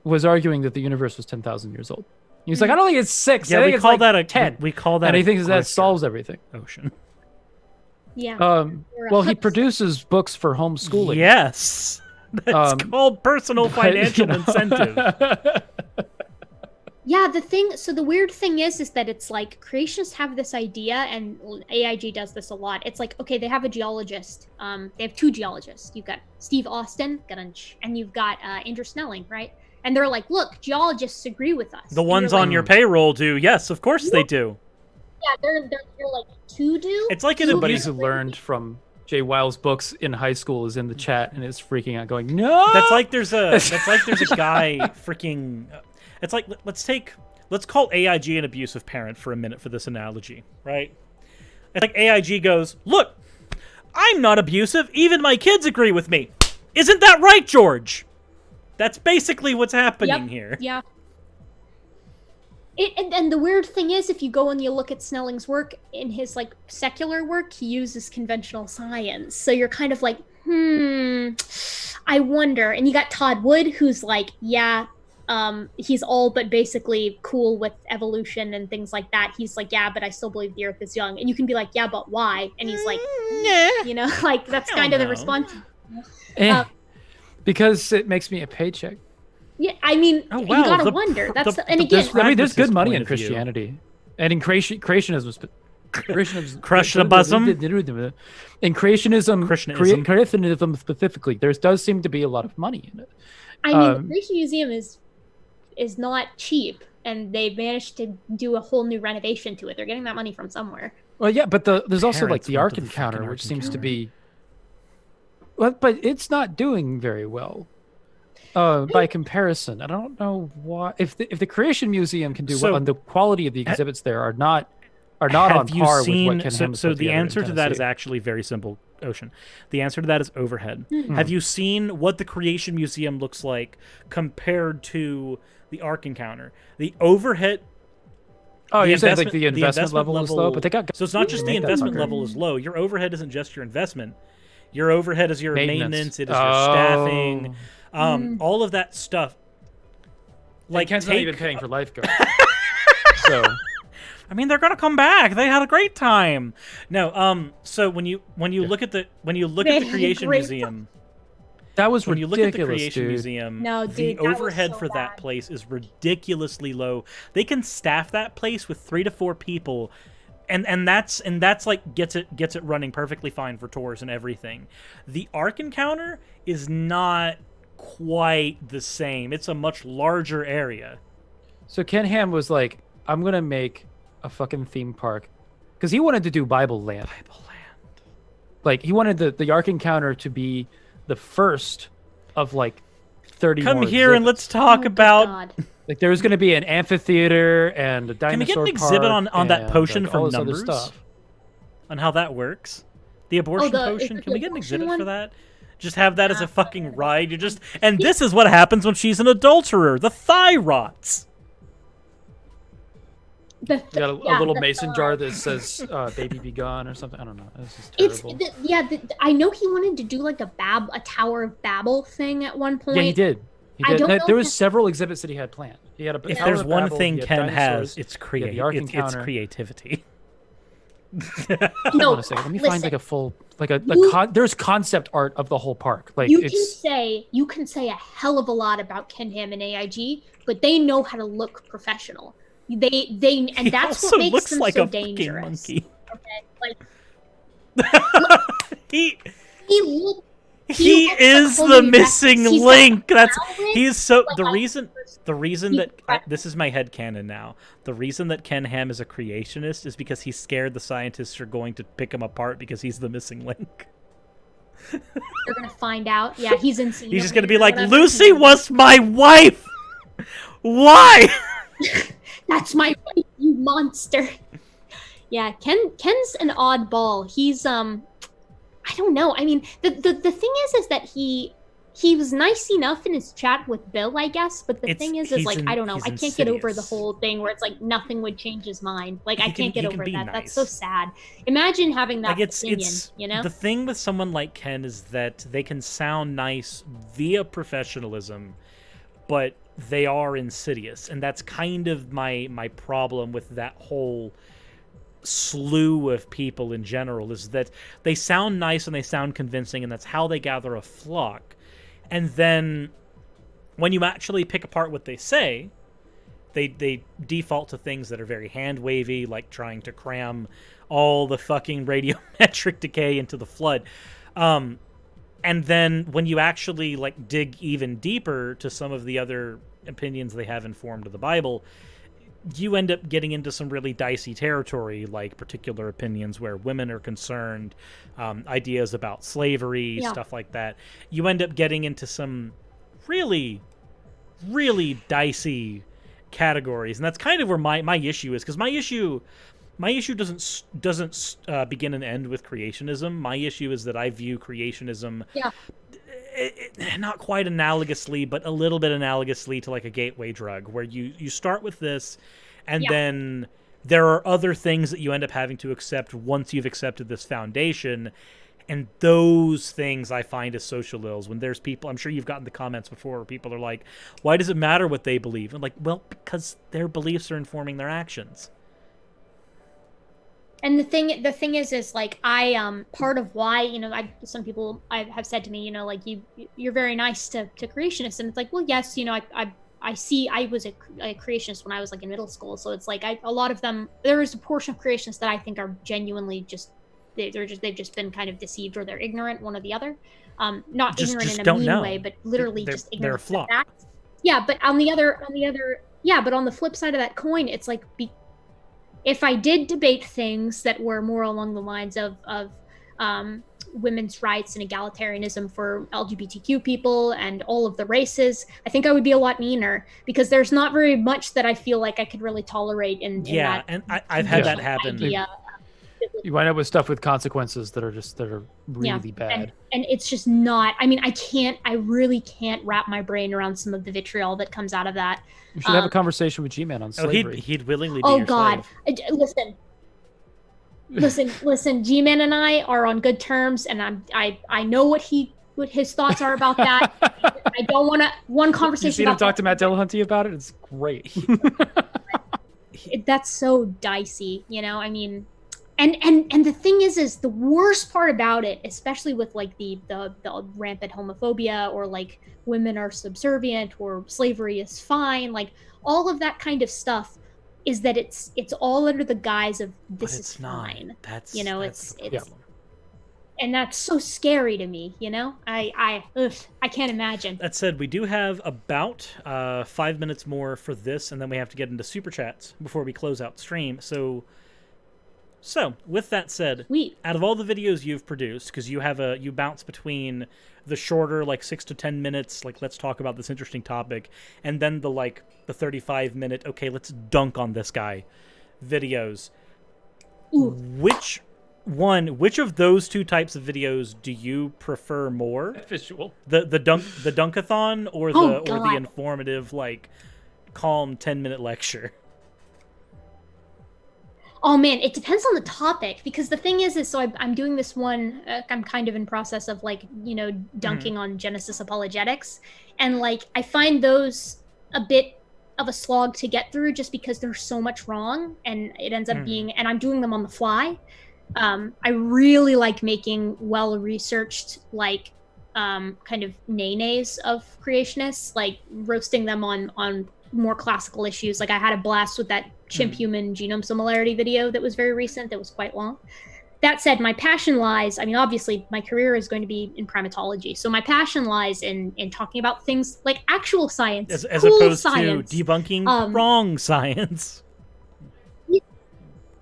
was arguing that the universe was 10,000 years old. He was like, I don't think it's 6. Yeah, I think we it's call like that 10. We call that. And he thinks that solves everything. Ocean. Yeah. Well, he produces books for homeschooling. Yes. That's called personal financial incentive. Yeah, the weird thing is that it's like creationists have this idea, and AIG does this a lot. It's like, okay, they have a geologist. They have 2 geologists. You've got Steve Austin, and you've got Andrew Snelling, right? And they're like, look, geologists agree with us. The ones on your payroll do. Yes, of course they do. Yeah, they're like, 2 do? It's like somebody who learned from Jay Weil's books in high school is in the chat and is freaking out, going, no. That's like there's a guy freaking. It's like let's call AIG an abusive parent for a minute for this analogy, right? It's like AIG goes, look, I'm not abusive. Even my kids agree with me. Isn't that right, George? That's basically what's happening here. Yeah. And the weird thing is, if you go and you look at Snelling's work, in his like secular work, he uses conventional science. So you're kind of like, I wonder. And you got Todd Wood, who's like, yeah, he's all but basically cool with evolution and things like that. He's like, yeah, but I still believe the Earth is young. And you can be like, yeah, but why? And he's like, like that's kind of the response. Because it makes me a paycheck. Yeah, I mean, you gotta wonder. There's good money in Christianity, and in creationism. In creationism specifically, there does seem to be a lot of money in it. I mean, the Creation Museum is not cheap, and they've managed to do a whole new renovation to it. They're getting that money from somewhere. Well, yeah, but there's also like the Ark Encounter, which seems to be. Well, but it's not doing very well. By comparison, I don't know why. If the Creation Museum can do well, and the quality of the exhibits there are not on par with what can happen. So the answer to that is actually very simple. ocean? The answer to that is overhead. Have you seen what the Creation Museum looks like compared to the Ark Encounter? The overhead... Oh, you're saying like the investment level is low? But they got... So it's not just the investment level is low. Your overhead isn't just your investment. Your overhead is your maintenance. It is your staffing. All of that stuff. Like, Ken's not even paying for lifeguards. So... I mean, they're gonna come back. They had a great time. No, so when you look at the Creation Museum, that was when ridiculous, you look at the Creation Museum, no, dude, the overhead so for that place is ridiculously low. They can staff that place with 3 to 4 people, and that's like gets it running perfectly fine for tours and everything. The Ark Encounter is not quite the same. It's a much larger area. So Ken Ham was like, I'm gonna make a fucking theme park, because he wanted to do Bible Land. Like, he wanted the Ark Encounter to be the first of like 30 Come more here exhibits. and let's talk about God. Like, there was going to be an amphitheater and a dinosaur Can we get an park exhibit on that potion like, from all this Numbers? other stuff. On how that works? The abortion potion? Can we get an exhibit for that? Just have that as a fucking ride. And this is what happens when she's an adulterer. The thigh rots. You got a little mason jar that says "Baby Be Gone" or something. I don't know. This is terrible. I know he wanted to do like a Tower of Babel thing at one point. Yeah, he did. There was several exhibits that he had planned. He had if there's one thing Ken has, it's creativity. No, let me find like a full there's concept art of the whole park. Like, you can say a hell of a lot about Ken Ham and AIG, but they know how to look professional. And that's what makes them so dangerous. Okay, like he is the missing link. The reason that this is my headcanon now. The reason that Ken Ham is a creationist is because he's scared the scientists are going to pick him apart because he's the missing link. They're gonna find out. Yeah, he's insane. He's just gonna be like, Lucy was my wife. Why? That's my wife, you monster. Yeah, Ken's an oddball. He's I don't know. I mean, the thing is that he was nice enough in his chat with Bill, I guess. But the thing is like, I don't know. I can't get over the whole thing where it's like nothing would change his mind. Like, I can't get over that. Nice. That's so sad. Imagine having that opinion, you know? The thing with someone like Ken is that they can sound nice via professionalism, but they are insidious, and that's kind of my problem with that whole slew of people in general, is that they sound nice and they sound convincing, and that's how they gather a flock. And then when you actually pick apart what they say, they default to things that are very hand-wavy, like trying to cram all the fucking radiometric decay into the flood. And then when you actually like dig even deeper to some of the other opinions they have informed of the Bible, you end up getting into some really dicey territory, like particular opinions where women are concerned, ideas about slavery, stuff like that. You end up getting into some really, really dicey categories, and that's kind of where my issue is, because my issue doesn't begin and end with creationism. My issue is that I view creationism not quite analogously, but a little bit analogously to like a gateway drug, where you start with this, and then there are other things that you end up having to accept once you've accepted this foundation. And those things I find as social ills. When there's people, I'm sure you've gotten the comments before, where people are like, why does it matter what they believe? I'm like, well, because their beliefs are informing their actions. And the thing is like, I part of why, you know, some people have said to me, you know, like, you're very nice to creationists, and it's like, well, yes, you know, I was a creationist when I was like in middle school, so it's like a lot of them, there is a portion of creationists that I think are genuinely just they've just been kind of deceived, or they're ignorant, one or the other. Not ignorant in a mean way, but literally just ignorant of facts. Yeah, but on the flip side of that coin, it's like, if I did debate things that were more along the lines of women's rights and egalitarianism for LGBTQ people and all of the races, I think I would be a lot meaner, because there's not very much that I feel like I could really tolerate in that. And I've had that happen. You wind up with stuff with consequences that are really bad. And it's just not. I mean, I really can't wrap my brain around some of the vitriol that comes out of that. You should have a conversation with G-Man on slavery. He'd willingly be your slave. Listen. G-Man and I are on good terms, and I know what his thoughts are about that. I don't want one conversation. You seen him talk to Matt Dillahunty about it? It's great. That's so dicey, you know. I mean, and the thing is the worst part about it, especially with like the rampant homophobia, or like women are subservient, or slavery is fine, like all of that kind of stuff, is that it's all under the guise of this is fine. That's it's and that's so scary to me, you know? I can't imagine. That said, we do have about 5 minutes more for this, and then we have to get into Super Chats before we close out the stream. So with that said, Sweet. Out of all the videos you've produced, because you bounce between the shorter, like 6 to 10 minutes, like let's talk about this interesting topic, and then the 35-minute, okay, let's dunk on this guy videos. Ooh. Which of those two types of videos do you prefer more? Visual. The dunkathon, or the informative, like, calm 10-minute lecture? Oh man, it depends on the topic, because the thing is so I'm doing this one. I'm kind of in process of dunking on Genesis apologetics, and I find those a bit of a slog to get through, just because there's so much wrong, and it ends up being, and I'm doing them on the fly. I really like making well-researched, kind of nays of creationists, like roasting them on more classical issues. Like I had a blast with that chimp-human genome similarity video that was very recent, that was quite long. That said, my passion lies, I mean, obviously my career is going to be in primatology, so my passion lies in talking about things like actual science, as cool opposed science. To debunking wrong science.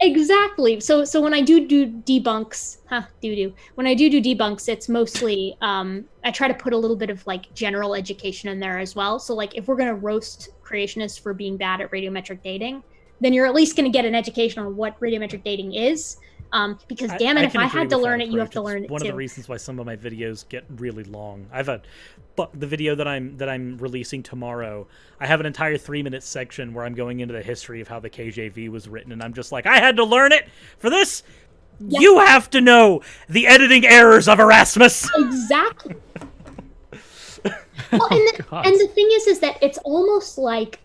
Exactly. So when I do debunks, when I do debunks, it's mostly I try to put a little bit of general education in there as well. So if we're gonna roast creationists for being bad at radiometric dating, then you're at least gonna get an education on what radiometric dating is. Because damn it, if I had to learn it, you have to learn it too. One of the reasons why some of my videos get really long. The video that I'm releasing tomorrow, I have an entire 3-minute section where I'm going into the history of how the KJV was written, and I'm just like, I had to learn it for this. Yes. You have to know the editing errors of Erasmus. Exactly. Well, and the thing is that it's almost like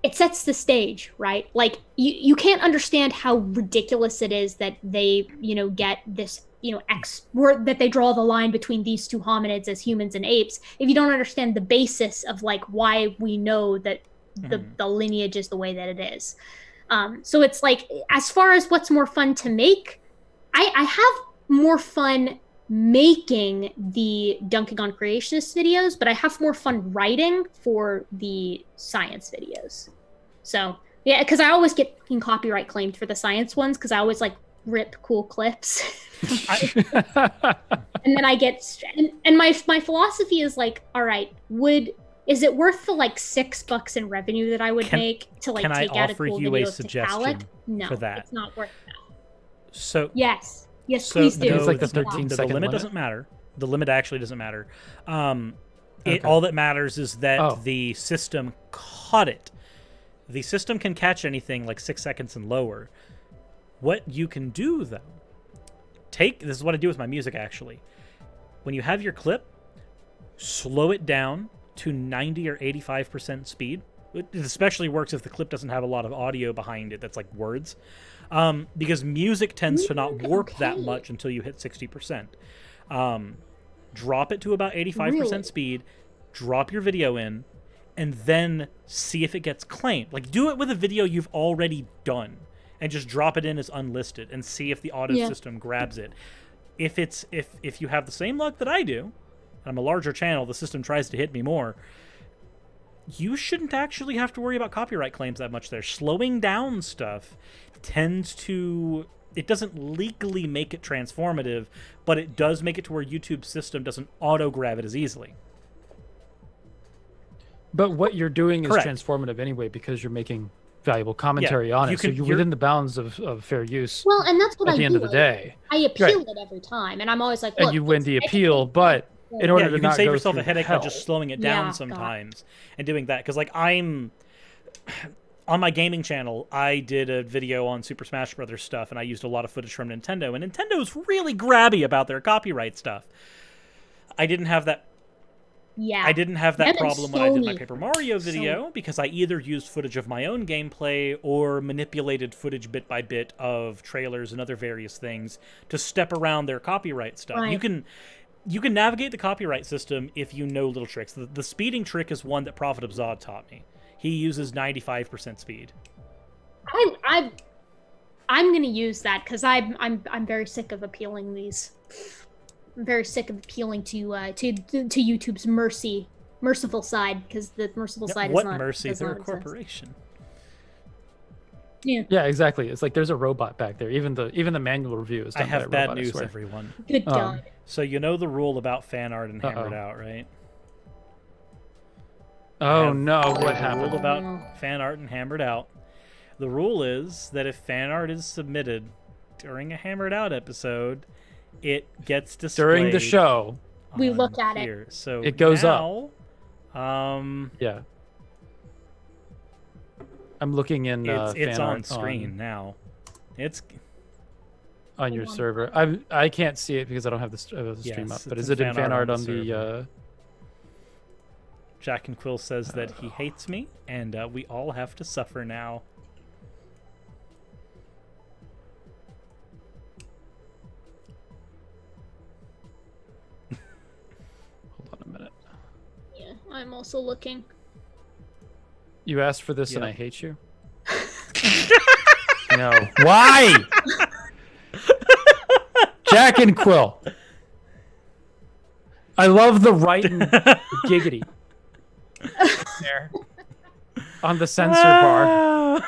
it sets the stage, right? You can't understand how ridiculous it is that they, get this, that they draw the line between these two hominids as humans and apes, if you don't understand the basis of why we know that the lineage is the way that it is. So it's as far as what's more fun to make, I have more fun making the Dunking on Creationist videos, but I have more fun writing for the science videos. So yeah, because I always get copyright claimed for the science ones, because I always rip cool clips. And then I get, and my philosophy is all right, is it worth the $6 in revenue that I would make to take out a cool video of Tiktaalik? No, for that. It's not worth that. So yes, please do. It's the 13-second the limit doesn't matter. The limit actually doesn't matter. All that matters is that the system caught it. The system can catch anything 6 seconds and lower. What you can do, though, this is what I do with my music, actually. When you have your clip, slow it down to 90 or 85% speed. It especially works if the clip doesn't have a lot of audio behind it that's words. Because music tends to not warp that much until you hit 60%. Drop it to about 85% speed, drop your video in, and then see if it gets claimed. Do it with a video you've already done, and just drop it in as unlisted and see if the audio system grabs it. If you have the same luck that I do, and I'm a larger channel, the system tries to hit me more, you shouldn't actually have to worry about copyright claims that much there. Slowing down stuff it doesn't legally make it transformative, but it does make it to where YouTube's system doesn't auto-grab it as easily. But what you're doing is transformative anyway, because you're making valuable commentary on it. So you're within the bounds of fair use. Well, and that's what at the end of the day. I appeal it every time, and I'm always like, and you win the appeal, but in order to you not can save go yourself a headache by hell. just slowing it down sometimes and doing that. Because like I'm on my gaming channel, I did a video on Super Smash Brothers stuff, and I used a lot of footage from Nintendo. And Nintendo's really grabby about their copyright stuff. I didn't have that. Yeah. I didn't have that problem when I did my Paper Mario video because I either used footage of my own gameplay or manipulated footage bit by bit of trailers and other various things to step around their copyright stuff. Right. You can navigate the copyright system if you know little tricks. The speeding trick is one that Prophet of Zod taught me. He uses 95% speed. I'm gonna use that because I'm very sick of appealing these. I'm very sick of appealing to YouTube's merciful side, because the merciful side is not. What mercy? They're a corporation. Yeah. Yeah, exactly. It's like there's a robot back there. Even the manual review is done I have by a bad robot, news, everyone. Good God. So you know the rule about fan art and hammered out, right? Oh no! What happened? The rule about fan art and hammered out. The rule is that if fan art is submitted during a hammered out episode, it gets displayed during the show. We look at here. it. So it goes now, up. Yeah. I'm looking in. It's on screen now. It's on your server. I can't see it because I don't have the stream up. But is it in fan art on the? Jack and Quill says that he hates me, and we all have to suffer now. Hold on a minute. Yeah, I'm also looking. You asked for this, and I hate you. No. Why? Jack and Quill. I love the writing giggity there on the censor bar.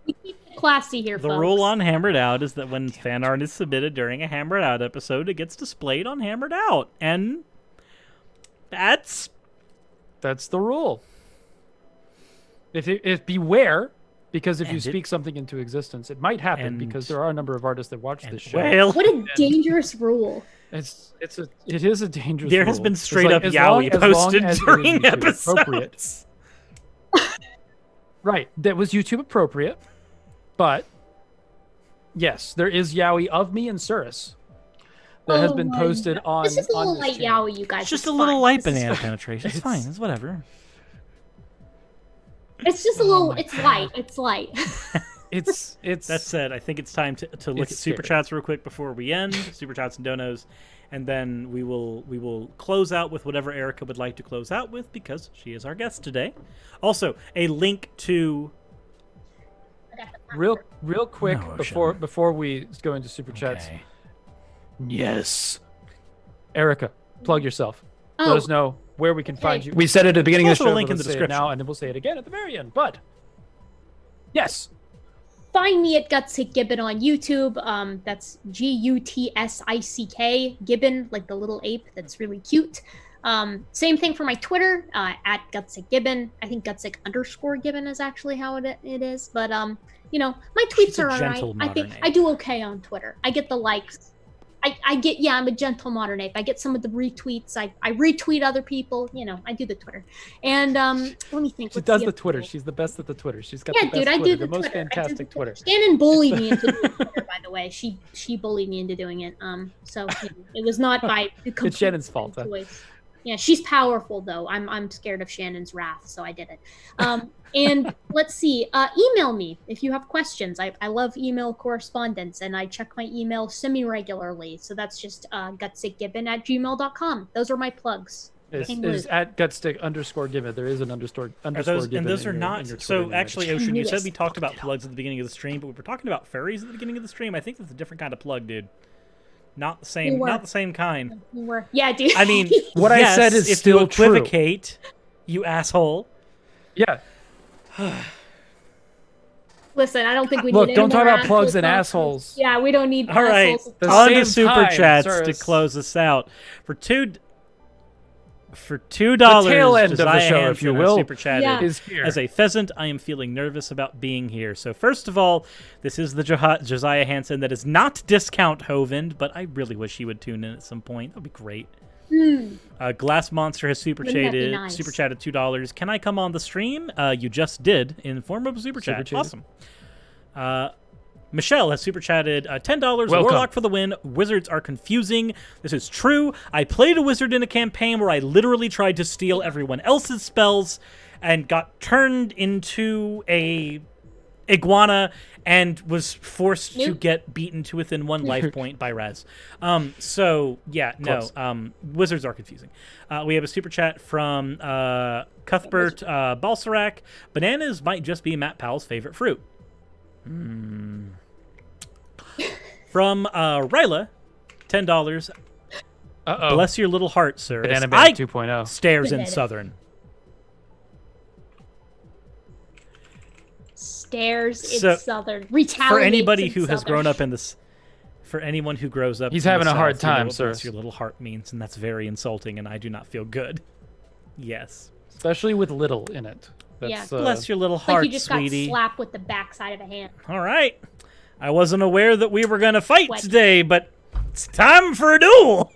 We keep it classy here, The folks. rule on Hammered Out is that when fan art is submitted during a Hammered Out episode, it gets displayed on Hammered Out, and that's the rule. If beware, because if you speak something into existence, it might happen because there are a number of artists that watch this show. Well, what a dangerous rule. It is a dangerous There rule. has been straight up as yaoi posted during YouTube episodes. Right, that was YouTube appropriate, but yes, there is yaoi of me and Suris that has been posted on. This is a little light yaoi, you guys. It's just a little light banana penetration. It's fine. It's whatever. It's just a little. It's light. It's light. It's. That said, I think it's time to look at super chats real quick before we end. Super chats and donos, and then we will close out with whatever Erica would like to close out with, because she is our guest today. Also, a link to. Real quick before we go into super chats. Yes. Erica, plug yourself. Let us know where we can find you. We said it at the beginning of the show. Link in the description now, and then we'll say it again at the very end. But yes, find me at Gutsick Gibbon on YouTube. That's Gutsick Gibbon, like the little ape that's really cute. Same thing for my Twitter at Gutsick Gibbon. I think Gutsick_Gibbon is actually how it is. But my tweets are alright. I think I do okay on Twitter. I get the likes. I'm a gentle modern ape. I get some of the retweets. I retweet other people. I do the Twitter. And let me think. She does the Twitter. She's the best at the Twitter. She's got the best Twitter, the most fantastic Twitter. Shannon bullied me into doing Twitter, by the way. She bullied me into doing it. So it was not by it's Shannon's fault. Yeah, she's powerful though. I'm scared of Shannon's wrath, so I did it. And let's see. Email me if you have questions. I love email correspondence, and I check my email semi-regularly. So that's just gutsickgibbon@gmail.com. Those are my plugs. Is at Gutsick_Gibbon. There is an underscore Gibbon. And those are not. So actually, Ocean, you said we talked about plugs at the beginning of the stream, but we were talking about furries at the beginning of the stream. I think that's a different kind of plug, dude. Not the same. Not the same kind. Yeah, dude. I mean, what I said is still you equivocate, true. You asshole. Yeah. Listen, I don't think we look. need Don't talk about plugs and assholes. Yeah, we don't need. All right, on to super chats to close us out. For two. For $2, the tail end of the Josiah show, Hansen if you will, super chatted, is here. As a pheasant, I am feeling nervous about being here. So first of all, this is the Josiah Hansen that is not discount Hovind, but I really wish he would tune in at some point. That would be great. Glass Monster has super chatted $2. Can I come on the stream? You just did in form of a super chat. Awesome. Michelle has super chatted $10. Welcome. Warlock for the win. Wizards are confusing. This is true. I played a wizard in a campaign where I literally tried to steal everyone else's spells and got turned into a iguana and was forced to get beaten to within 1 life point by Raz. So yeah, no. Wizards are confusing. We have a super chat from Cuthbert Balsarac. Bananas might just be Matt Powell's favorite fruit. From Ryla, $10. Bless your little heart, sir. Banana Band 2.0. Stairs in Southern. Stairs in Southern. Retaliate. For anybody who has grown up in this, for anyone who grows up, he's having a hard time, sir. Bless your little heart means, and that's very insulting, and I do not feel good. Yes, especially with little in it. That's, bless your little heart, like you just sweetie. got slapped with the backside of a hand. All right. I wasn't aware that we were going to fight today, but it's time for a duel.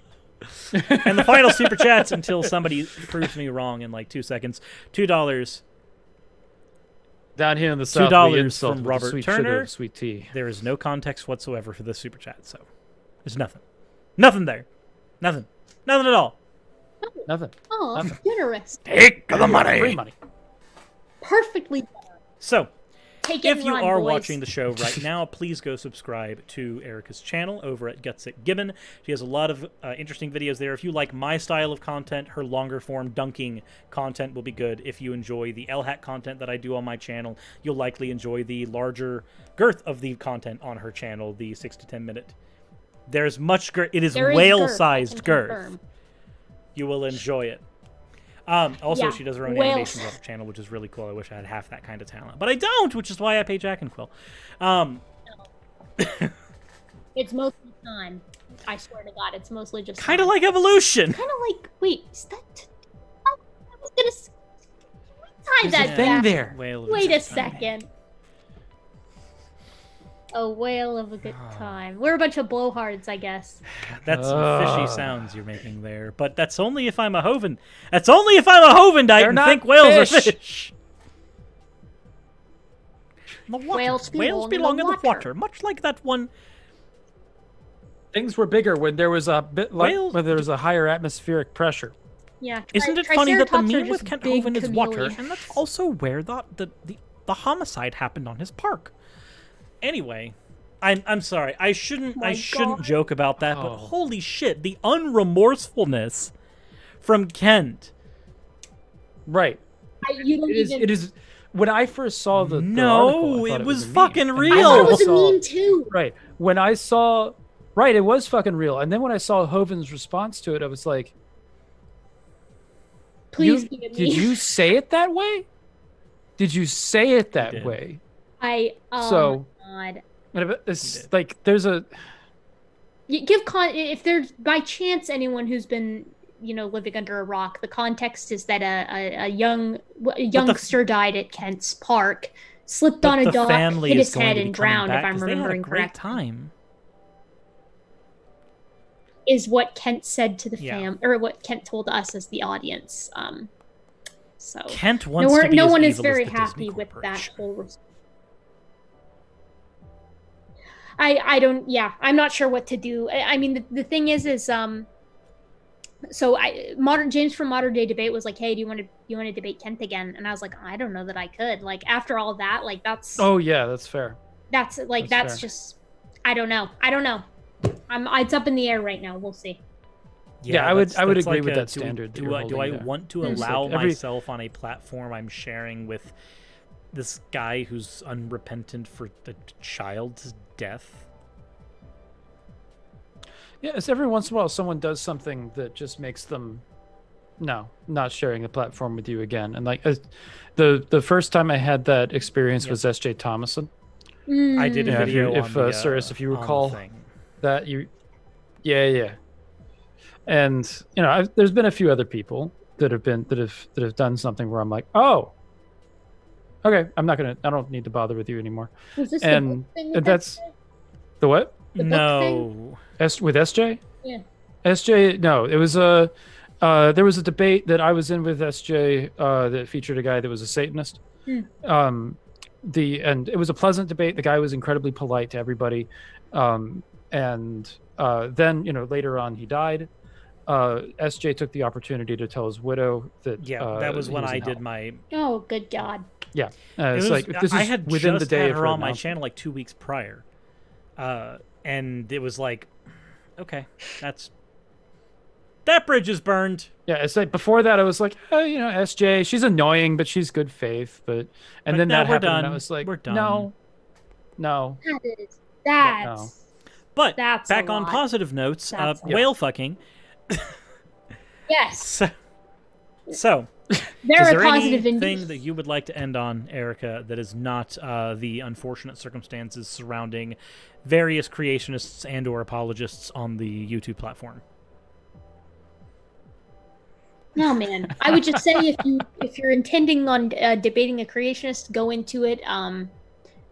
And the final super chats until somebody proves me wrong in like 2 seconds. $2. Down here in the South, $2 from Robert sweet Turner. Sweet tea. There is no context whatsoever for this super chat, so there's nothing. Nothing there. Nothing. Nothing at all. Nothing. Oh, Nothing. generous. Take the money. Free money. Perfectly done. So, Take it if you run, are boys. watching the show right now, please go subscribe to Erica's channel over at Gutsick Gibbon. She has a lot of interesting videos there. If you like my style of content, her longer form dunking content will be good. If you enjoy the LHAT content that I do on my channel, you'll likely enjoy the larger girth of the content on her channel, the 6 to 10 minute. There's much girth. It is whale-sized girth. You will enjoy it. Also, she does her own animations on her channel, which is really cool. I wish I had half that kind of talent. But I don't, which is why I pay Jack and Quill. It's mostly time. I swear to God, it's mostly just kind of like evolution. Kind of like, wait, is that... I was going to... tie that thing there. Wait a second. A whale of a good time. We're a bunch of blowhards, I guess. That's some fishy sounds you're making there. But that's only if I'm a Hovind. That's only if I'm a Hovindite and think whales are fish. The water. Whales belong in the water, much like that one. Things were bigger when there was a bit when there was a higher atmospheric pressure. Yeah. Isn't it funny that the meme with Kent Hovind is water, and that's also where the homicide happened on his park. Anyway, I'm sorry. I shouldn't joke about that, but holy shit, the unremorsefulness from Kent. Right. It is. When I first saw the article, it was fucking real. I thought it was a meme too. Right. When I saw, it was fucking real. And then when I saw Hovind's response to it, I was like, "Please be a meme." Did you say it that way? Did you say it that way? God. It's like there's a if there's by chance anyone who's been living under a rock, the context is that a youngster died at Kent's park, slipped on a dock, hit his head, and drowned. If I'm remembering correctly, is what Kent said to the fam, or what Kent told us as the audience. So Kent wants to be no as one evil is very as the happy Disney with that Corporation. whole. I don't. Yeah, I'm not sure what to do. I mean, the thing is so James from Modern Day Debate was like, "Hey, do you want to debate Kent again?" And I was like, "I don't know that I could." Like after all that, like that's. Oh yeah, that's fair. That's just. I don't know. It's up in the air right now. We'll see. Yeah, I would agree with that standard. Do I want to allow myself on a platform I'm sharing with this guy who's unrepentant for a child's death? Yeah, it's every once in a while someone does something that just makes them not sharing the platform with you again. And like the first time I had that experience was S.J. Thomason. I did a video if Suris, if you recall that yeah. And there's been a few other people, that have done something where I'm like, oh, okay, I don't need to bother with you anymore. Was this and the book thing with that's SJ? the what? The book No. With SJ? Yeah. SJ, no, it was there was a debate that I was in with SJ that featured a guy that was a Satanist. And it was a pleasant debate. The guy was incredibly polite to everybody. And then, later on he died. SJ took the opportunity to tell his widow that that was when I did my. Oh, good God. Yeah. This I is had within just the day had of her on my announcement. channel like 2 weeks prior. And it was like, okay, that bridge is burned. Yeah, it's like before that I was like, SJ, she's annoying, but she's good faith. But then that happened, and I was like, we're done. No. But that's back on positive notes, whale fucking. Yes. So there is are there positive anything that you would like to end on, Erica, that is not the unfortunate circumstances surrounding various creationists and/or apologists on the YouTube platform? No, man. I would just say if you're intending on debating a creationist, go into it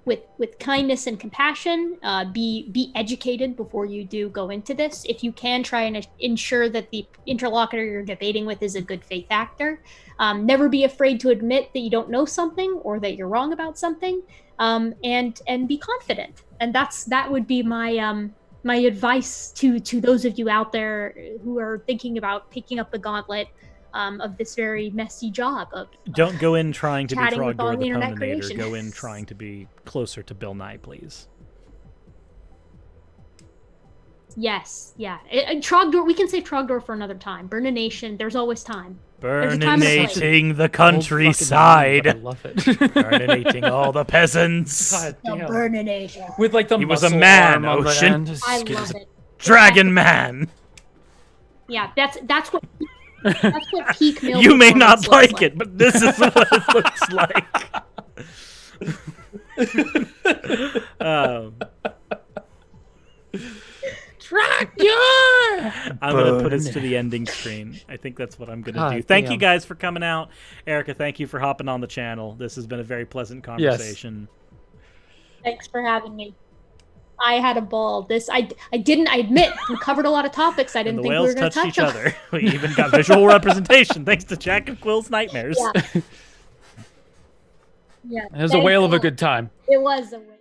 with kindness and compassion. Be educated before you do go into this. If you can, try and ensure that the interlocutor you're debating with is a good faith actor. Never be afraid to admit that you don't know something or that you're wrong about something, and be confident. And that would be my my advice to those of you out there who are thinking about picking up the gauntlet of this very messy job of don't go in trying to be Trogdor the internet Pwninator. Go in trying to be closer to Bill Nye, please. Yes, yeah. Trogdor, we can save Trogdor for another time. Burn a Nation, there's always time. Burninating the countryside. I love it. Burninating all the peasants. God damn. Burn a Nation. With like the He was a muscle man, arm on the Ocean. end. I love it. Dragon Man. Yeah, that's what peak milk. You may not like it, but this is what it looks like. I'm going to put us to the ending screen. I think that's what I'm going to do. Thank you guys for coming out. Erica, thank you for hopping on the channel. This has been a very pleasant conversation. Yes. Thanks for having me. I had a ball. I admit, we covered a lot of topics I didn't think we were going to touch each other. We even got visual representation thanks to Jack and Quill's Nightmares. Yeah. It was a whale of a good time. It was a whale.